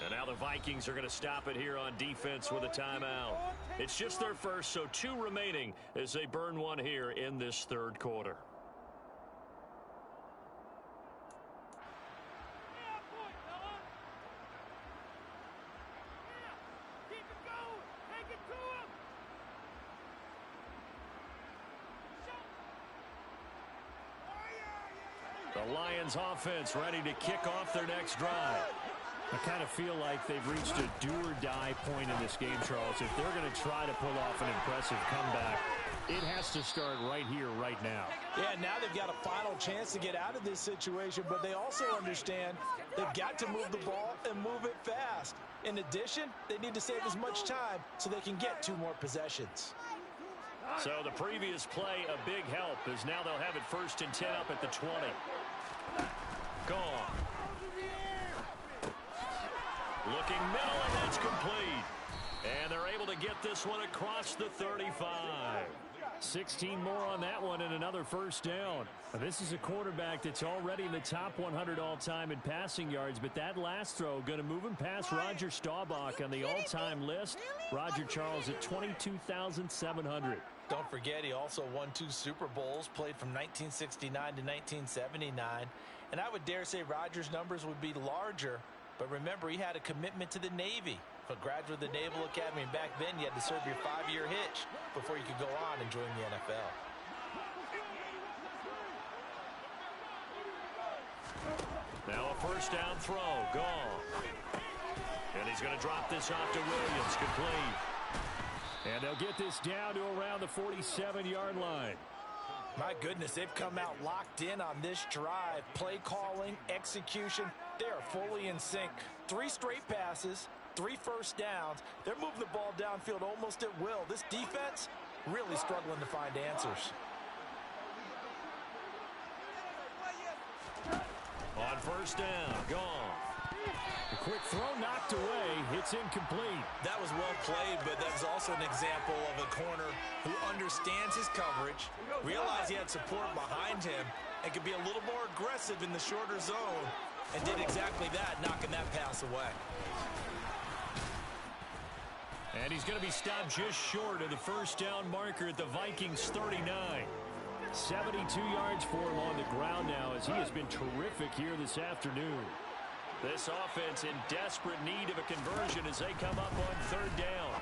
H: And now the Vikings are going to stop it here on defense with a timeout. It's just their first, so 2 remaining as they burn one here in this third quarter. The Lions offense ready to kick off their next drive.
K: I kind of feel like they've reached a do-or-die point in this game, Charles. If they're going to try to pull off an impressive comeback, it has to start right here, right now.
I: Yeah, now they've got a final chance to get out of this situation, but they also understand they've got to move the ball and move it fast. In addition, they need to save as much time so they can get 2 more possessions.
H: So the previous play, a big help, as now they'll have it 1st and 10 up at the 20. Gone. Looking middle, and that's complete. And they're able to get this one across the 35.
K: 16 more on that one and another first down. This is a quarterback that's already in the top 100 all-time in passing yards, but that last throw going to move him past Roger Staubach on the all-time list. Roger Charles at 22,700.
I: Don't forget, he also won 2 Super Bowls, played from 1969 to 1979. And I would dare say Roger's numbers would be larger. But remember, he had a commitment to the Navy. A graduate of the Naval Academy, and back then you had to serve your 5-year hitch before you could go on and join the NFL.
H: Now a first down throw, gone. And he's going to drop this off to Williams, complete.
K: And they'll get this down to around the 47-yard line.
I: My goodness, they've come out locked in on this drive. Play calling, execution, they are fully in sync. 3 straight passes, 3 first downs. They're moving the ball downfield almost at will. This defense really struggling to find answers.
H: On first down, gone.
K: A quick throw knocked away. It's incomplete.
I: That was well played, but that was also an example of a corner who understands his coverage, realized he had support behind him, and could be a little more aggressive in the shorter zone, and did exactly that, knocking that pass away.
H: And he's going to be stopped just short of the first down marker at the Vikings 39.
K: 72 yards for him on the ground now, as he has been terrific here this afternoon.
H: This offense in desperate need of a conversion as they come up on third down.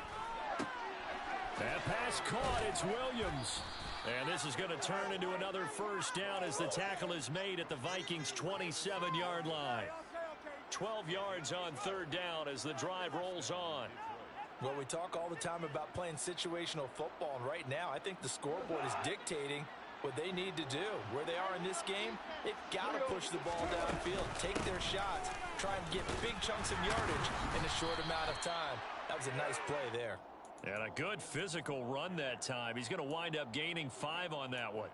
K: That pass caught. It's Williams.
H: And this is going to turn into another first down as the tackle is made at the Vikings' 27-yard line. 12 yards on third down as the drive rolls on.
I: Well, we talk all the time about playing situational football, and right now I think the scoreboard is dictating what they need to do. Where they are in this game, they've got to push the ball downfield, take their shots, try and get big chunks of yardage in a short amount of time. That was a nice play there.
H: And a good physical run that time. He's going to wind up gaining 5 on that one.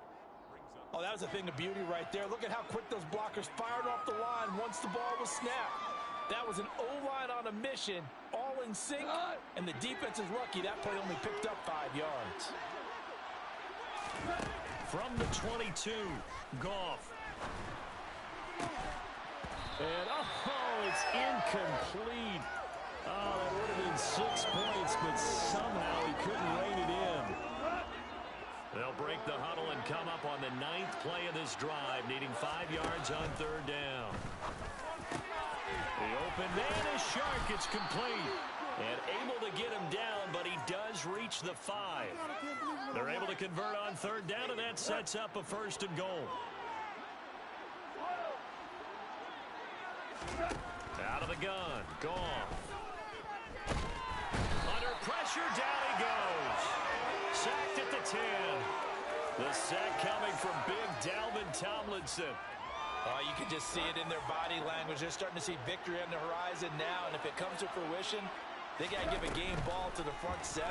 I: Oh, that was a thing of beauty right there. Look at how quick those blockers fired off the line once the ball was snapped. That was an O-line on a mission, all in sync, and the defense is lucky that play only picked up 5 yards.
H: From the 22, Goff. And, it's incomplete. Oh, that would have been 6 points, but somehow he couldn't rein it in. They'll break the huddle and come up on the 9th play of this drive, needing 5 yards on third down. The open man is Shark. It's complete. And able to get him down, but he does reach the 5. They're able to convert on third down, and that sets up a 1st and goal. Out of the gun. Goff. Under pressure, down he goes. Sacked at the 10. The sack coming from big Dalvin Tomlinson.
I: Oh, you can just see it in their body language. They're starting to see victory on the horizon now, and if it comes to fruition, they got to give a game ball to the front 7.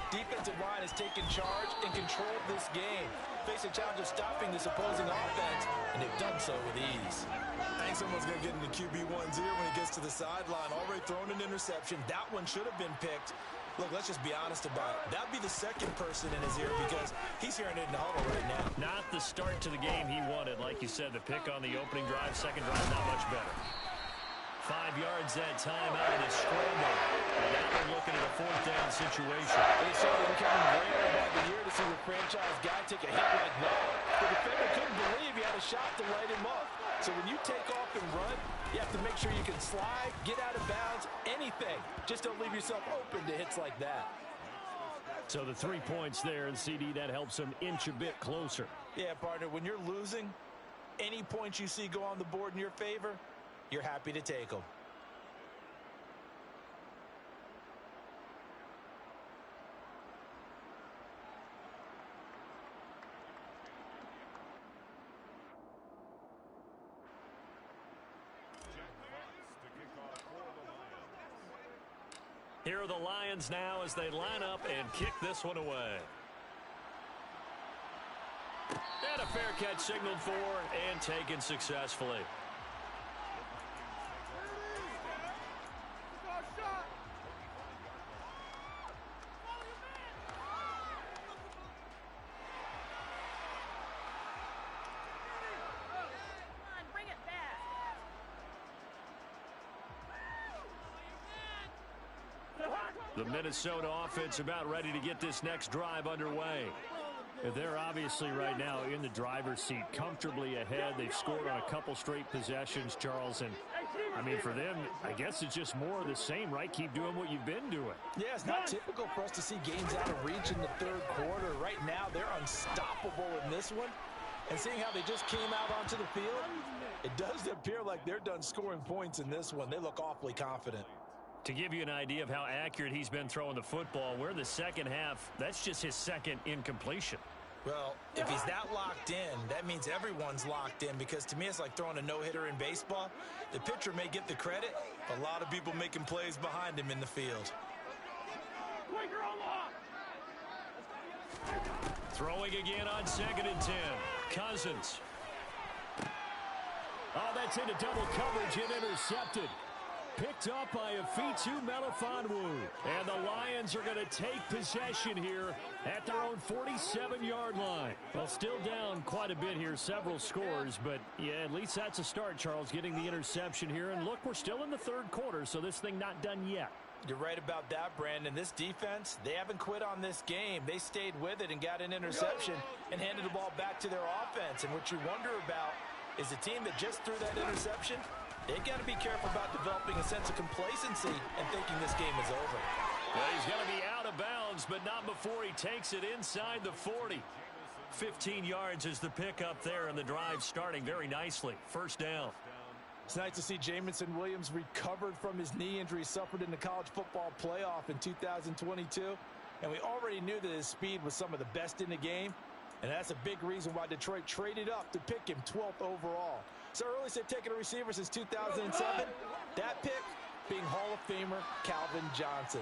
I: Defensive line has taken charge and controlled this game. Face a challenge of stopping this opposing offense, and they've done so with ease.
M: I think someone's going to get into QB1's ear when he gets to the sideline. Already thrown an interception. That one should have been picked. Look, let's just be honest about it. That'd be the second person in his ear because he's hearing it in the huddle right now.
H: Not the start to the game he wanted. Like you said, the pick on the opening drive, second drive, not much better. 5 yards that time out of the scramble. And now they're looking at a 4th down situation.
I: It's certainly becoming rare by the year to see the franchise guy take a hit like that. The defender couldn't believe he had a shot to light him up. So when you take off and run, you have to make sure you can slide, get out of bounds, anything. Just don't leave yourself open to hits like that.
H: So the 3 points there, and CD, that helps him inch a bit closer.
I: Yeah, partner, when you're losing, any points you see go on the board in your favor, you're happy to take them.
H: Here are the Lions now as they line up and kick this one away. And a fair catch signaled for and taken successfully. The Minnesota offense about ready to get this next drive underway. They're obviously right now in the driver's seat, comfortably ahead. They've scored on a couple straight possessions, Charles. And, I mean, for them, I guess it's just more of the same, right? Keep doing what you've been doing.
I: Yeah, it's not typical for us to see games out of reach in the third quarter. Right now, they're unstoppable in this one. And seeing how they just came out onto the field, it does appear like they're done scoring points in this one. They look awfully confident.
H: To give you an idea of how accurate he's been throwing the football, we're in the second half. That's just his second incompletion.
I: Well, if he's that locked in, that means everyone's locked in, because to me it's like throwing a no-hitter in baseball. The pitcher may get the credit, a lot of people making plays behind him in the field.
H: Throwing again on 2nd and 10. Cousins. Oh, that's into double coverage and intercepted. Picked up by Afitu Melifonwu. And the Lions are going to take possession here at their own 47-yard line. Well, still down quite a bit here, several scores, but yeah, at least that's a start, Charles, getting the interception here. And look, we're still in the third quarter, so this thing not done yet.
I: You're right about that, Brandon. This defense, they haven't quit on this game. They stayed with it and got an interception and handed the ball back to their offense. And what you wonder about is the team that just threw that interception, they've got to be careful about developing a sense of complacency and thinking this game is over.
H: Well, he's going to be out of bounds, but not before he takes it inside the 40. 15 yards is the pickup there, and the drive starting very nicely. First down.
M: It's nice to see Jamison Williams recovered from his knee injury suffered in the college football playoff in 2022. And we already knew that his speed was some of the best in the game. And that's a big reason why Detroit traded up to pick him 12th overall. So early they've taken a receiver since 2007. That pick being Hall of Famer Calvin Johnson.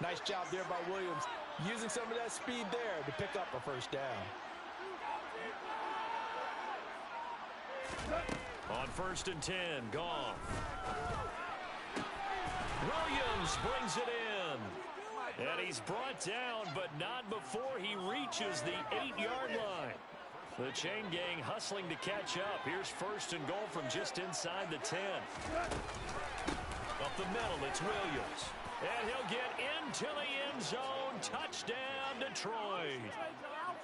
M: Nice job there by Williams, using some of that speed there to pick up a first down.
H: On 1st and 10, Goff. Williams brings it in. And he's brought down, but not before he reaches the 8-yard line. The chain gang hustling to catch up. Here's 1st and goal from just inside the 10. Up the middle, it's Williams. And he'll get into the end zone. Touchdown, Detroit.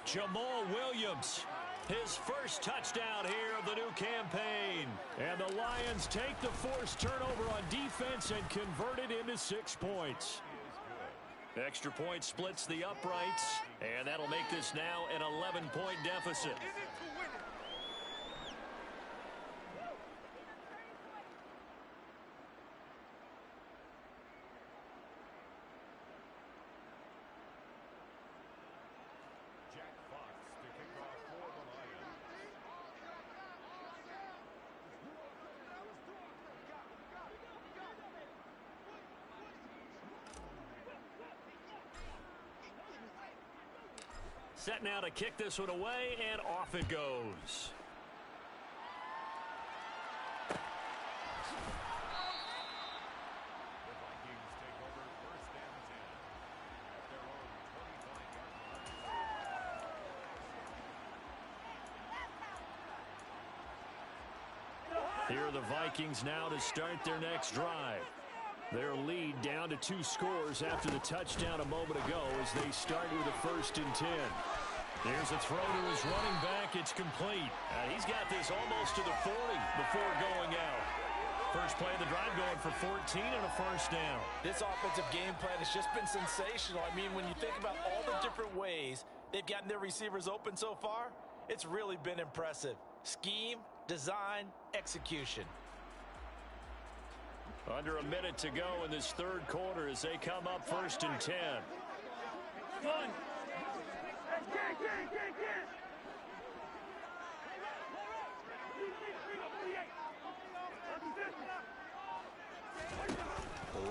H: Jamal Williams, his first touchdown here of the new campaign. And the Lions take the forced turnover on defense and convert it into 6 points. Extra point splits the uprights, and that'll make this now an 11-point deficit. Set now to kick this one away, and off it goes. Here are the Vikings now to start their next drive. Their lead down to 2 scores after the touchdown a moment ago as they start with a 1st and 10. Here's a throw to his running back. It's complete. He's got this almost to the 40 before going out. First play of the drive going for 14 and a first down.
M: This offensive game plan has just been sensational. I mean, when you think about all the different ways they've gotten their receivers open so far, it's really been impressive. Scheme, design, execution.
H: Under a minute to go in this 3rd quarter as they come up 1st and 10.
L: One.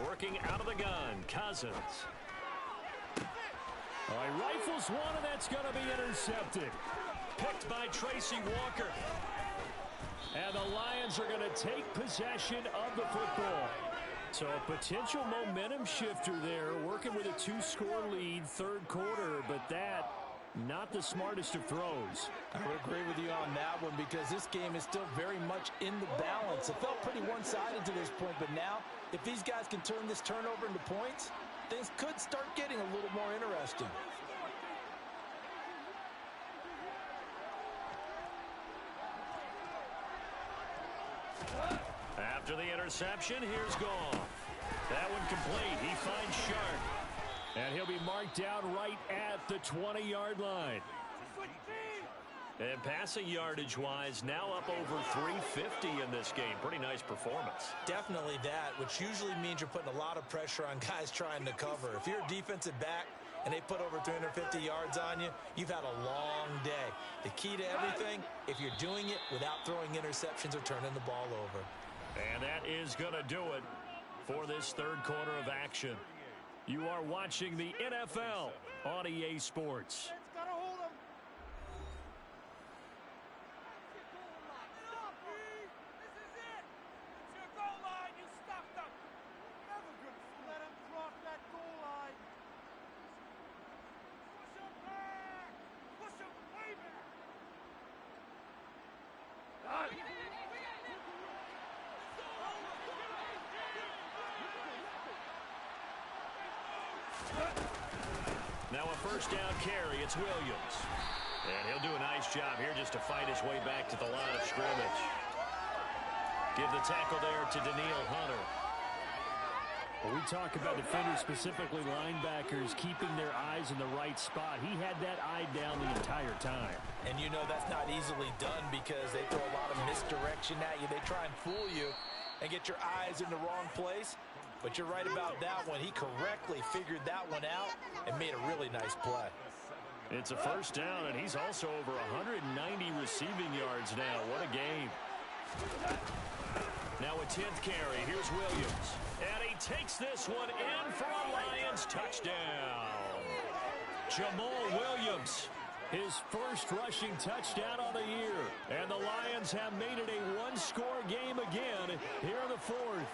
H: Working out of the gun, Cousins. All right, rifles one, and that's going to be intercepted. Picked by Tracy Walker. And the Lions are going to take possession of the football. So a potential momentum shifter there, working with a 2-score lead, 3rd quarter, but that not the smartest of throws.
M: I would agree with you on that one because this game is still very much in the balance. It felt pretty one-sided to this point, but now if these guys can turn this turnover into points, things could start getting a little more interesting.
H: After the interception, here's Goff. That one complete. He finds Sharp. And he'll be marked down right at the 20-yard line. And passing yardage-wise, now up over 350 in this game. Pretty nice performance.
M: Definitely that, which usually means you're putting a lot of pressure on guys trying to cover. If you're a defensive back and they put over 350 yards on you, you've had a long day. The key to everything, if you're doing it without throwing interceptions or turning the ball over.
H: And that is going to do it for this 3rd quarter of action. You are watching the NFL on EA Sports. Now a first down carry, it's Williams. And he'll do a nice job here just to fight his way back to the line of scrimmage. Give the tackle there to Danielle Hunter.
K: When we talk about defenders, specifically linebackers, keeping their eyes in the right spot, he had that eye down the entire time.
I: And you know that's not easily done because they throw a lot of misdirection at you. They try and fool you and get your eyes in the wrong place. But you're right about that one. He correctly figured that one out and made a really nice play.
K: It's a first down, and he's also over 190 receiving yards now. What a game. Now a 10th carry. Here's Williams. And he takes this one in for a Lions touchdown. Jamal Williams, his first rushing touchdown of the year. And the Lions have made it a one-score game again here in the fourth.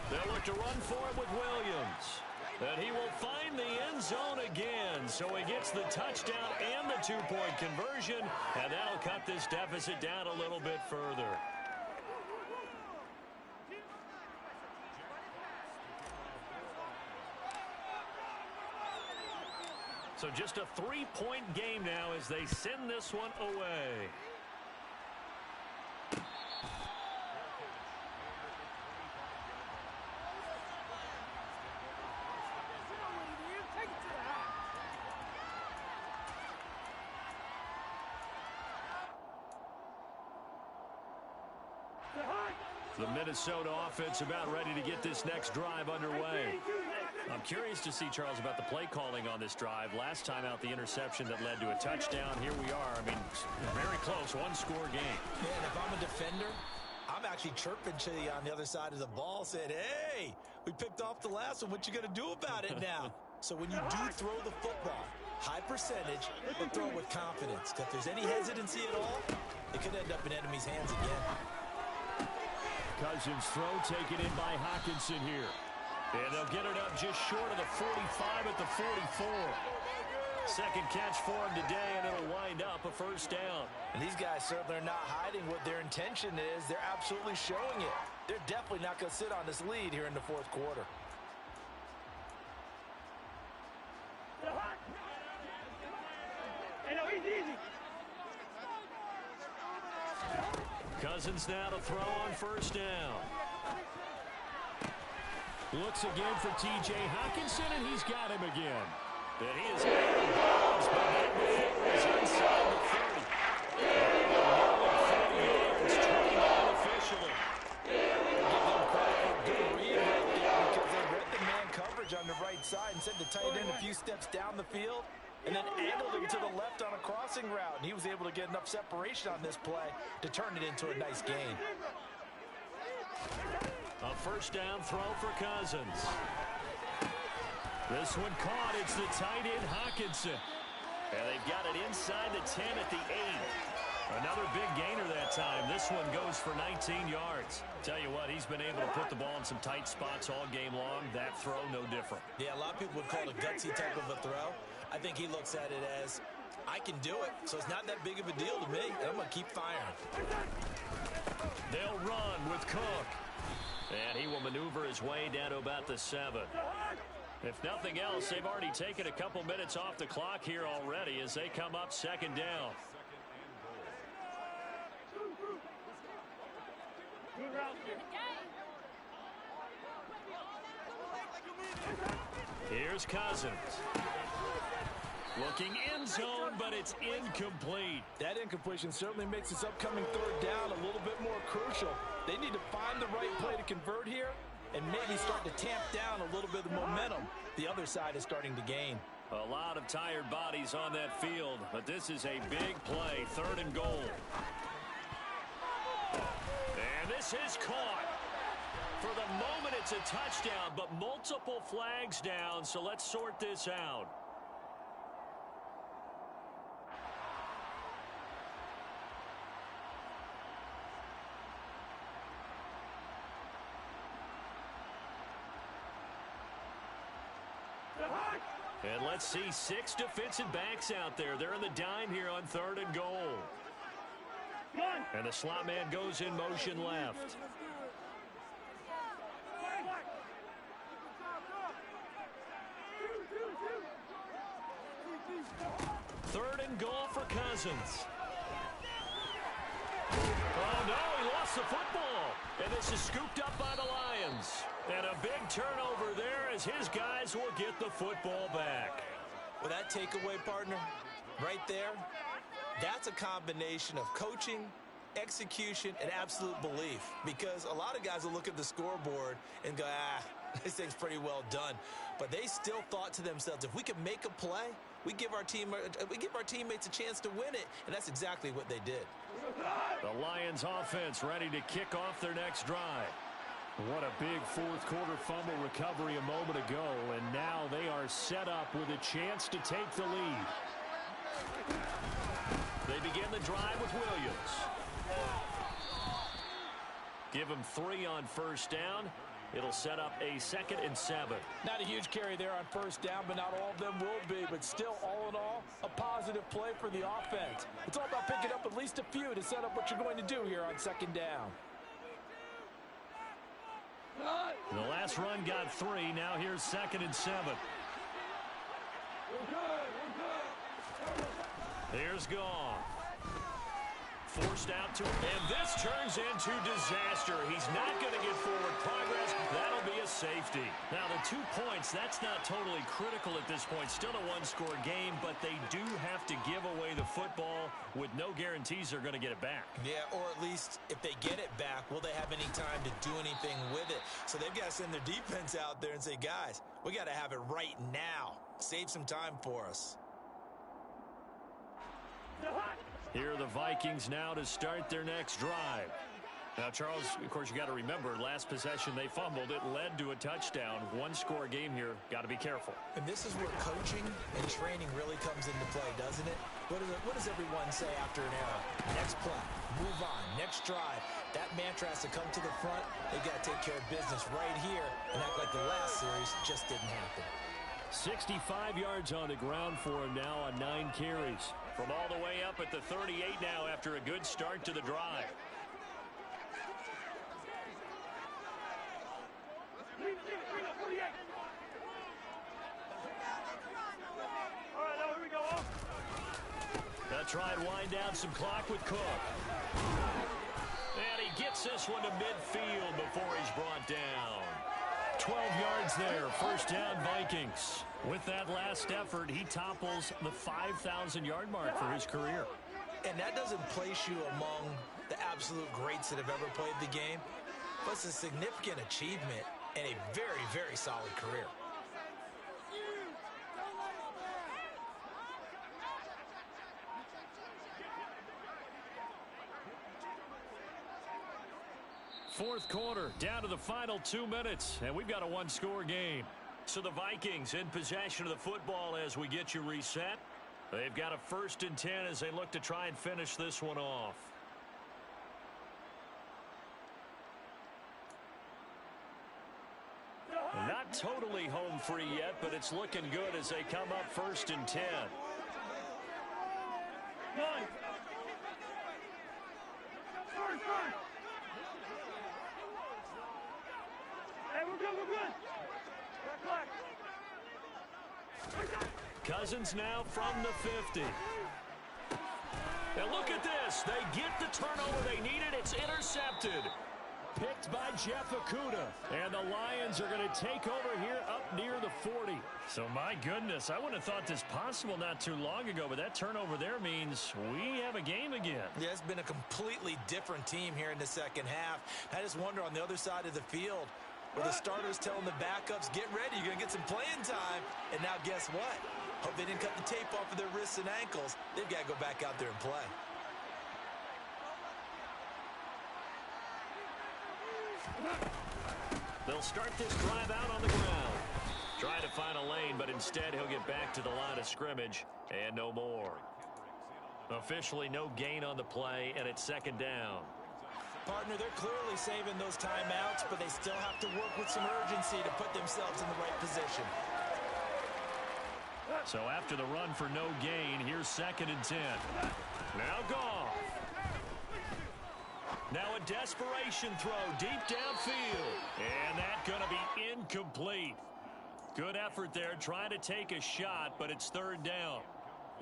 K: They'll look to run for it with Williams. And he will find the end zone again. So he gets the touchdown and the two-point conversion. And that'll cut this deficit down a little bit further. So just a 3-point game now as they send this one away. The Minnesota offense about ready to get this next drive underway. I'm curious to see, Charles, about the play calling on this drive. Last time out, the interception that led to a touchdown. Here we are. I mean, very close, one-score game.
I: Man, if I'm a defender, I'm actually chirping to you on the other side of the ball, saying, hey, we picked off the last one. What you going to do about it now? So when you do throw the football, high percentage, but throw it with confidence. If there's any hesitancy at all, it could end up in enemy's hands again.
K: Cousins' throw taken in by Hockenson here. And they'll get it up just short of the 45 at the 44. Second catch for him today, and it'll wind up a first down.
I: And these guys certainly are not hiding what their intention is. They're absolutely showing it. They're definitely not going to sit on this lead here in the fourth quarter.
K: Cousins now to throw on first down. Looks again for T.J. Hockenson, and he's got him again. And he is out of bounds, but that before is inside the 30. Nearly 40 yards, 29 officially.
I: Give them credit for a good read right there because they read the man coverage on the right side and sent the tight end a few steps down the field and then angled him to the left on a crossing route. And he was able to get enough separation on this play to turn it into a nice gain.
K: A first down throw for Cousins. This one caught. It's the tight end Hockenson. And they've got it inside the 10 at the 8. Another big gainer that time. This one goes for 19 yards. Tell you what, he's been able to put the ball in some tight spots all game long. That throw, no different.
I: Yeah, a lot of people would call it a gutsy type of a throw. I think he looks at it as, I can do it, so it's not that big of a deal to me, and I'm going to keep firing.
K: They'll run with Cook. And he will maneuver his way down to about the 7. If nothing else, they've already taken a couple minutes off the clock here already as they come up second down. Here's Cousins. Looking end zone, but it's incomplete.
I: That incompletion certainly makes this upcoming third down a little bit more crucial. They need to find the right play to convert here and maybe start to tamp down a little bit of the momentum. The other side is starting to gain.
K: A lot of tired bodies on that field, but this is a big play, 3rd and goal. And this is caught. For the moment, it's a touchdown, but multiple flags down, so let's sort this out. And let's see 6 defensive backs out there. They're in the dime here on 3rd and goal. And the slot man goes in motion left. Third and goal for Cousins. Oh, no, he lost the football.
H: And this is scooped up by the Lions. And a big turnover there as his guys will get the football back.
M: Well, that takeaway, partner, right there, that's a combination of coaching, execution, and absolute belief. Because a lot of guys will look at the scoreboard and go, this thing's pretty well done. But they still thought to themselves, if we can make a play, we give our teammates a chance to win it. And that's exactly what they did.
H: The Lions offense ready to kick off their next drive.
K: What a big fourth quarter fumble recovery a moment ago, and now they are set up with a chance to take the lead.
H: They begin the drive with Williams. Give him 3 on first down. It'll set up a 2nd and 7.
N: Not a huge carry there on first down, but not all of them will be. But still, all in all, a positive play for the offense. It's all about picking up at least a few to set up what you're going to do here on 2nd down.
H: The last run got 3. Now here's 2nd and 7. Here's Goff. Forced out to him, and this turns into disaster. He's not going to get forward progress. That'll be a safety. Now, the 2 points, that's not totally critical at this point. Still a one-score game, but they do have to give away the football with no guarantees they're going to get it back.
M: Yeah, or at least if they get it back, will they have any time to do anything with it? So they've got to send their defense out there and say, guys, we got to have it right now. Save some time for us.
H: Here are the Vikings now to start their next drive. Now, Charles, of course, you got to remember, last possession they fumbled. It led to a touchdown. One-score game here. Got to be careful.
M: And this is where coaching and training really comes into play, doesn't it? What does everyone say after an error? Next play, move on, next drive. That mantra has to come to the front. They've got to take care of business right here and act like the last series just didn't happen.
K: 65 yards on the ground for him now on 9 carries.
H: From all the way up at the 38 now after a good start to the drive. They'll try and wind down some clock with Cook. And he gets this one to midfield before he's brought down.
K: 12 yards there, first down Vikings. With that last effort, he topples the 5,000-yard mark for his career.
M: And that doesn't place you among the absolute greats that have ever played the game, but it's a significant achievement and a very, very solid career.
H: Fourth quarter, down to the final 2 minutes, and we've got a one-score game. So the Vikings in possession of the football as we get you reset. They've got a 1st and 10 as they look to try and finish this one off. Not totally home free yet, but it's looking good as they come up 1st and 10. Cousins now from the 50. And look at this. They get the turnover they needed. It's intercepted.
K: Picked by Jeff Okudah. And the Lions are going to take over here up near the 40.
H: So, my goodness, I wouldn't have thought this possible not too long ago, but that turnover there means we have a game again.
M: Yeah, it's been a completely different team here in the second half. I just wonder on the other side of the field, where the starters telling the backups, get ready, you're going to get some playing time. And now guess what? Hope they didn't cut the tape off of their wrists and ankles. They've got to go back out there and play.
H: They'll start this drive out on the ground. Trying to find a lane, but instead he'll get back to the line of scrimmage and no more. Officially no gain on the play, and it's 2nd down.
M: Partner, they're clearly saving those timeouts, but they still have to work with some urgency to put themselves in the right position.
H: So after the run for no gain, here's 2nd and 10. Now Goff. Now a desperation throw deep downfield. And that's going to be incomplete. Good effort there trying to take a shot, but it's 3rd down.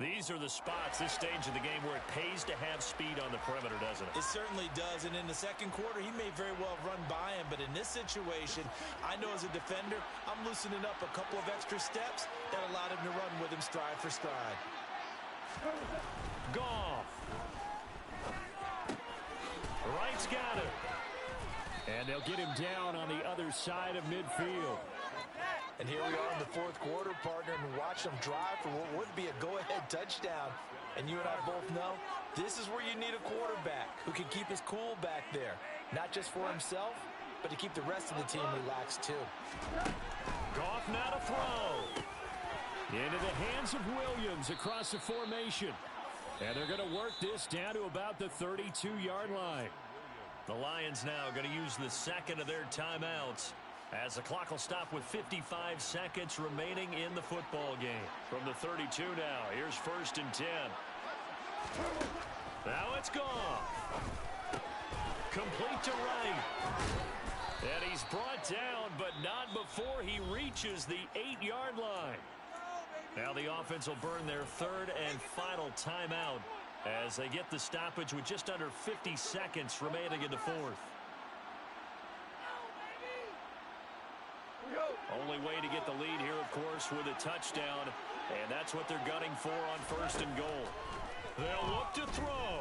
H: These are the spots, this stage of the game, where it pays to have speed on the perimeter, doesn't it?
M: It certainly does, and in the second quarter, he may very well run by him, but in this situation, I know as a defender, I'm loosening up a couple of extra steps that allowed him to run with him stride for stride.
H: Goff. Wright's got it.
K: And they'll get him down on the other side of midfield.
N: And here we are in the fourth quarter, partner, and watch them drive for what would be a go-ahead touchdown. And you and I both know this is where you need a quarterback who can keep his cool back there. Not just for himself, but to keep the rest of the team relaxed too.
H: Goff now to throw.
K: Into the hands of Williams across the formation. And they're going to work this down to about the 32-yard line.
H: The Lions now going to use the second of their timeouts, as the clock will stop with 55 seconds remaining in the football game. From the 32 now, here's 1st and 10. Now it's Goff. Complete to Wright. And he's brought down, but not before he reaches the 8-yard line. Now the offense will burn their third and final timeout as they get the stoppage with just under 50 seconds remaining in the fourth. Only way to get the lead here, of course, with a touchdown, and that's what they're gunning for on 1st and goal. They'll look to throw.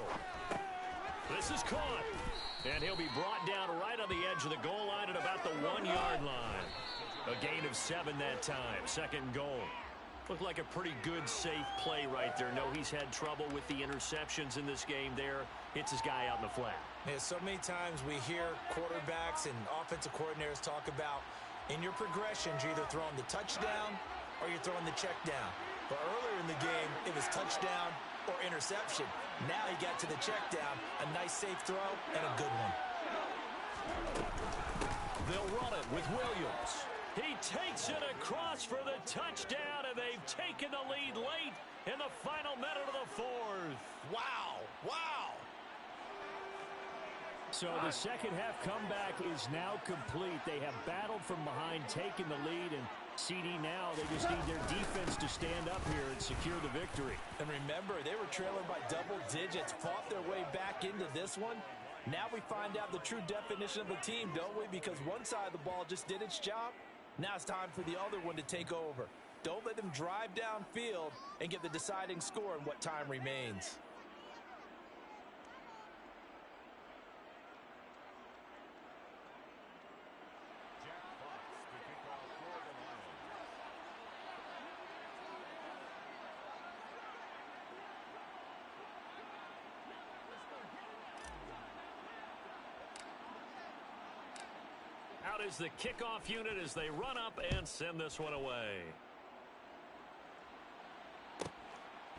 H: This is caught, and he'll be brought down right on the edge of the goal line at about the 1-yard line. A gain of 7 that time, 2nd and goal. Looked like a pretty good, safe play right there. No, he's had trouble with the interceptions in this game there. Hits his guy out in the flat.
M: Yeah, so many times we hear quarterbacks and offensive coordinators talk about in your progressions, you're either throwing the touchdown or you're throwing the check down. But earlier in the game, it was touchdown or interception. Now he got to the check down, a nice safe throw, and a good one.
H: They'll run it with Williams. He takes it across for the touchdown, and they've taken the lead late in the final minute of the fourth.
M: Wow, wow.
K: So the second half comeback is now complete. They have battled from behind, taken the lead, and CD now, they just need their defense to stand up here and secure the victory.
N: And remember, they were trailing by double digits, fought their way back into this one. Now we find out the true definition of the team, don't we? Because one side of the ball just did its job. Now it's time for the other one to take over. Don't let them drive downfield and get the deciding score in what time remains.
H: Out is the kickoff unit as they run up and send this one away.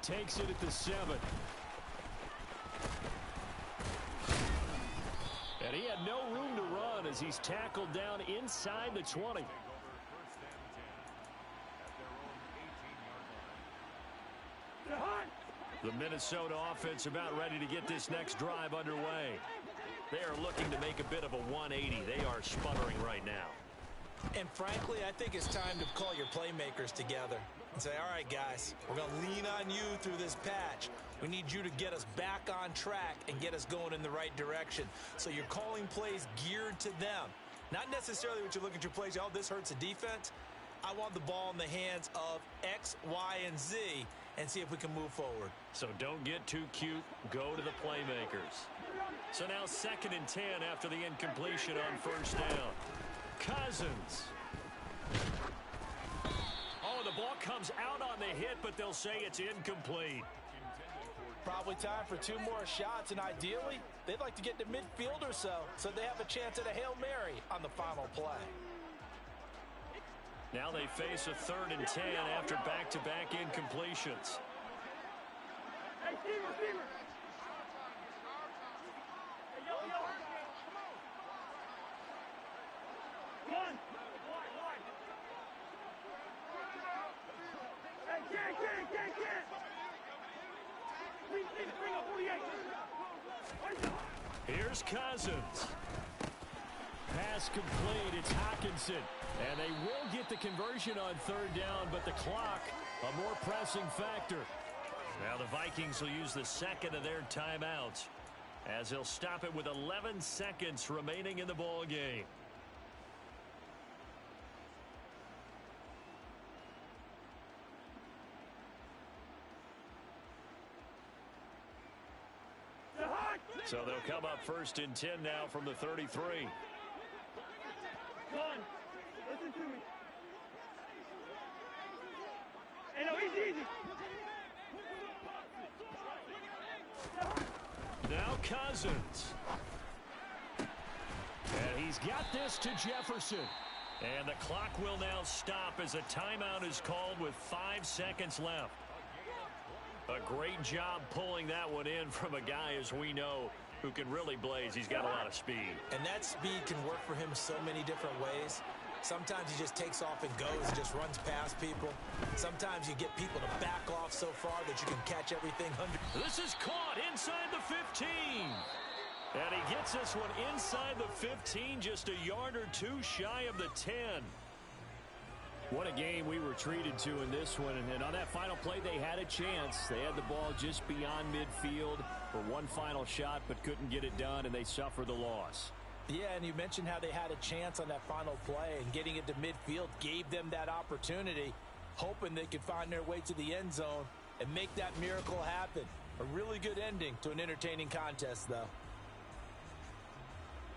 K: Takes it at the 7. And he had no room to run as he's tackled down inside the 20.
H: The Minnesota offense about ready to get this next drive underway. They are looking to make a bit of a 180. They are sputtering right now.
M: And frankly, I think it's time to call your playmakers together and say, all right, guys, we're going to lean on you through this patch. We need you to get us back on track and get us going in the right direction. So you're calling plays geared to them. Not necessarily what you look at your plays, oh, this hurts the defense. I want the ball in the hands of X, Y, and Z and see if we can move forward.
H: So don't get too cute. Go to the playmakers. So now 2nd and 10 after the incompletion on 1st down. Cousins. Oh, the ball comes out on the hit, but they'll say it's incomplete.
N: Probably time for 2 more shots, and ideally, they'd like to get to midfield or so they have a chance at a Hail Mary on the final play.
H: Now they face a 3rd and 10 after back-to-back incompletions.
L: Hey, receiver. One. Hey, get. Bring up 48.
H: Here's Cousins.
K: Pass complete. It's Hockenson. And they will get the conversion on 3rd down, but the clock, a more pressing factor.
H: Now the Vikings will use the second of their timeouts as they'll stop it with 11 seconds remaining in the ball game. So they'll come up 1st and 10 now from the 33.
L: Come on, listen to me. Hey, no, easy.
H: Now Cousins. And he's got this to Jefferson. And the clock will now stop as a timeout is called with 5 seconds left. A great job pulling that one in from a guy, as we know, who can really blaze. He's got a lot of speed.
I: And that speed can work for him so many different ways. Sometimes he just takes off and goes and just runs past people. Sometimes you get people to back off so far that you can catch everything under.
H: This is caught inside the 15. And he gets this one inside the 15, just a yard or two shy of the 10.
K: What a game we were treated to in this one. And on that final play, they had a chance. They had the ball just beyond midfield for one final shot, but couldn't get it done, and they suffered the loss.
N: Yeah, and you mentioned how they had a chance on that final play, and getting it to midfield gave them that opportunity, hoping they could find their way to the end zone and make that miracle happen. A really good ending to an entertaining contest, though.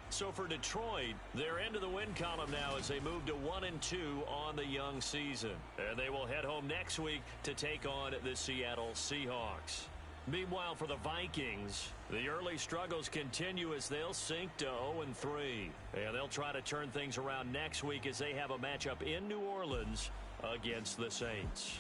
H: So for Detroit, they're into the win column now as they move to 1-2 on the young season. And they will head home next week to take on the Seattle Seahawks. Meanwhile, for the Vikings, the early struggles continue as they'll sink to 0-3. And they'll try to turn things around next week as they have a matchup in New Orleans against the Saints.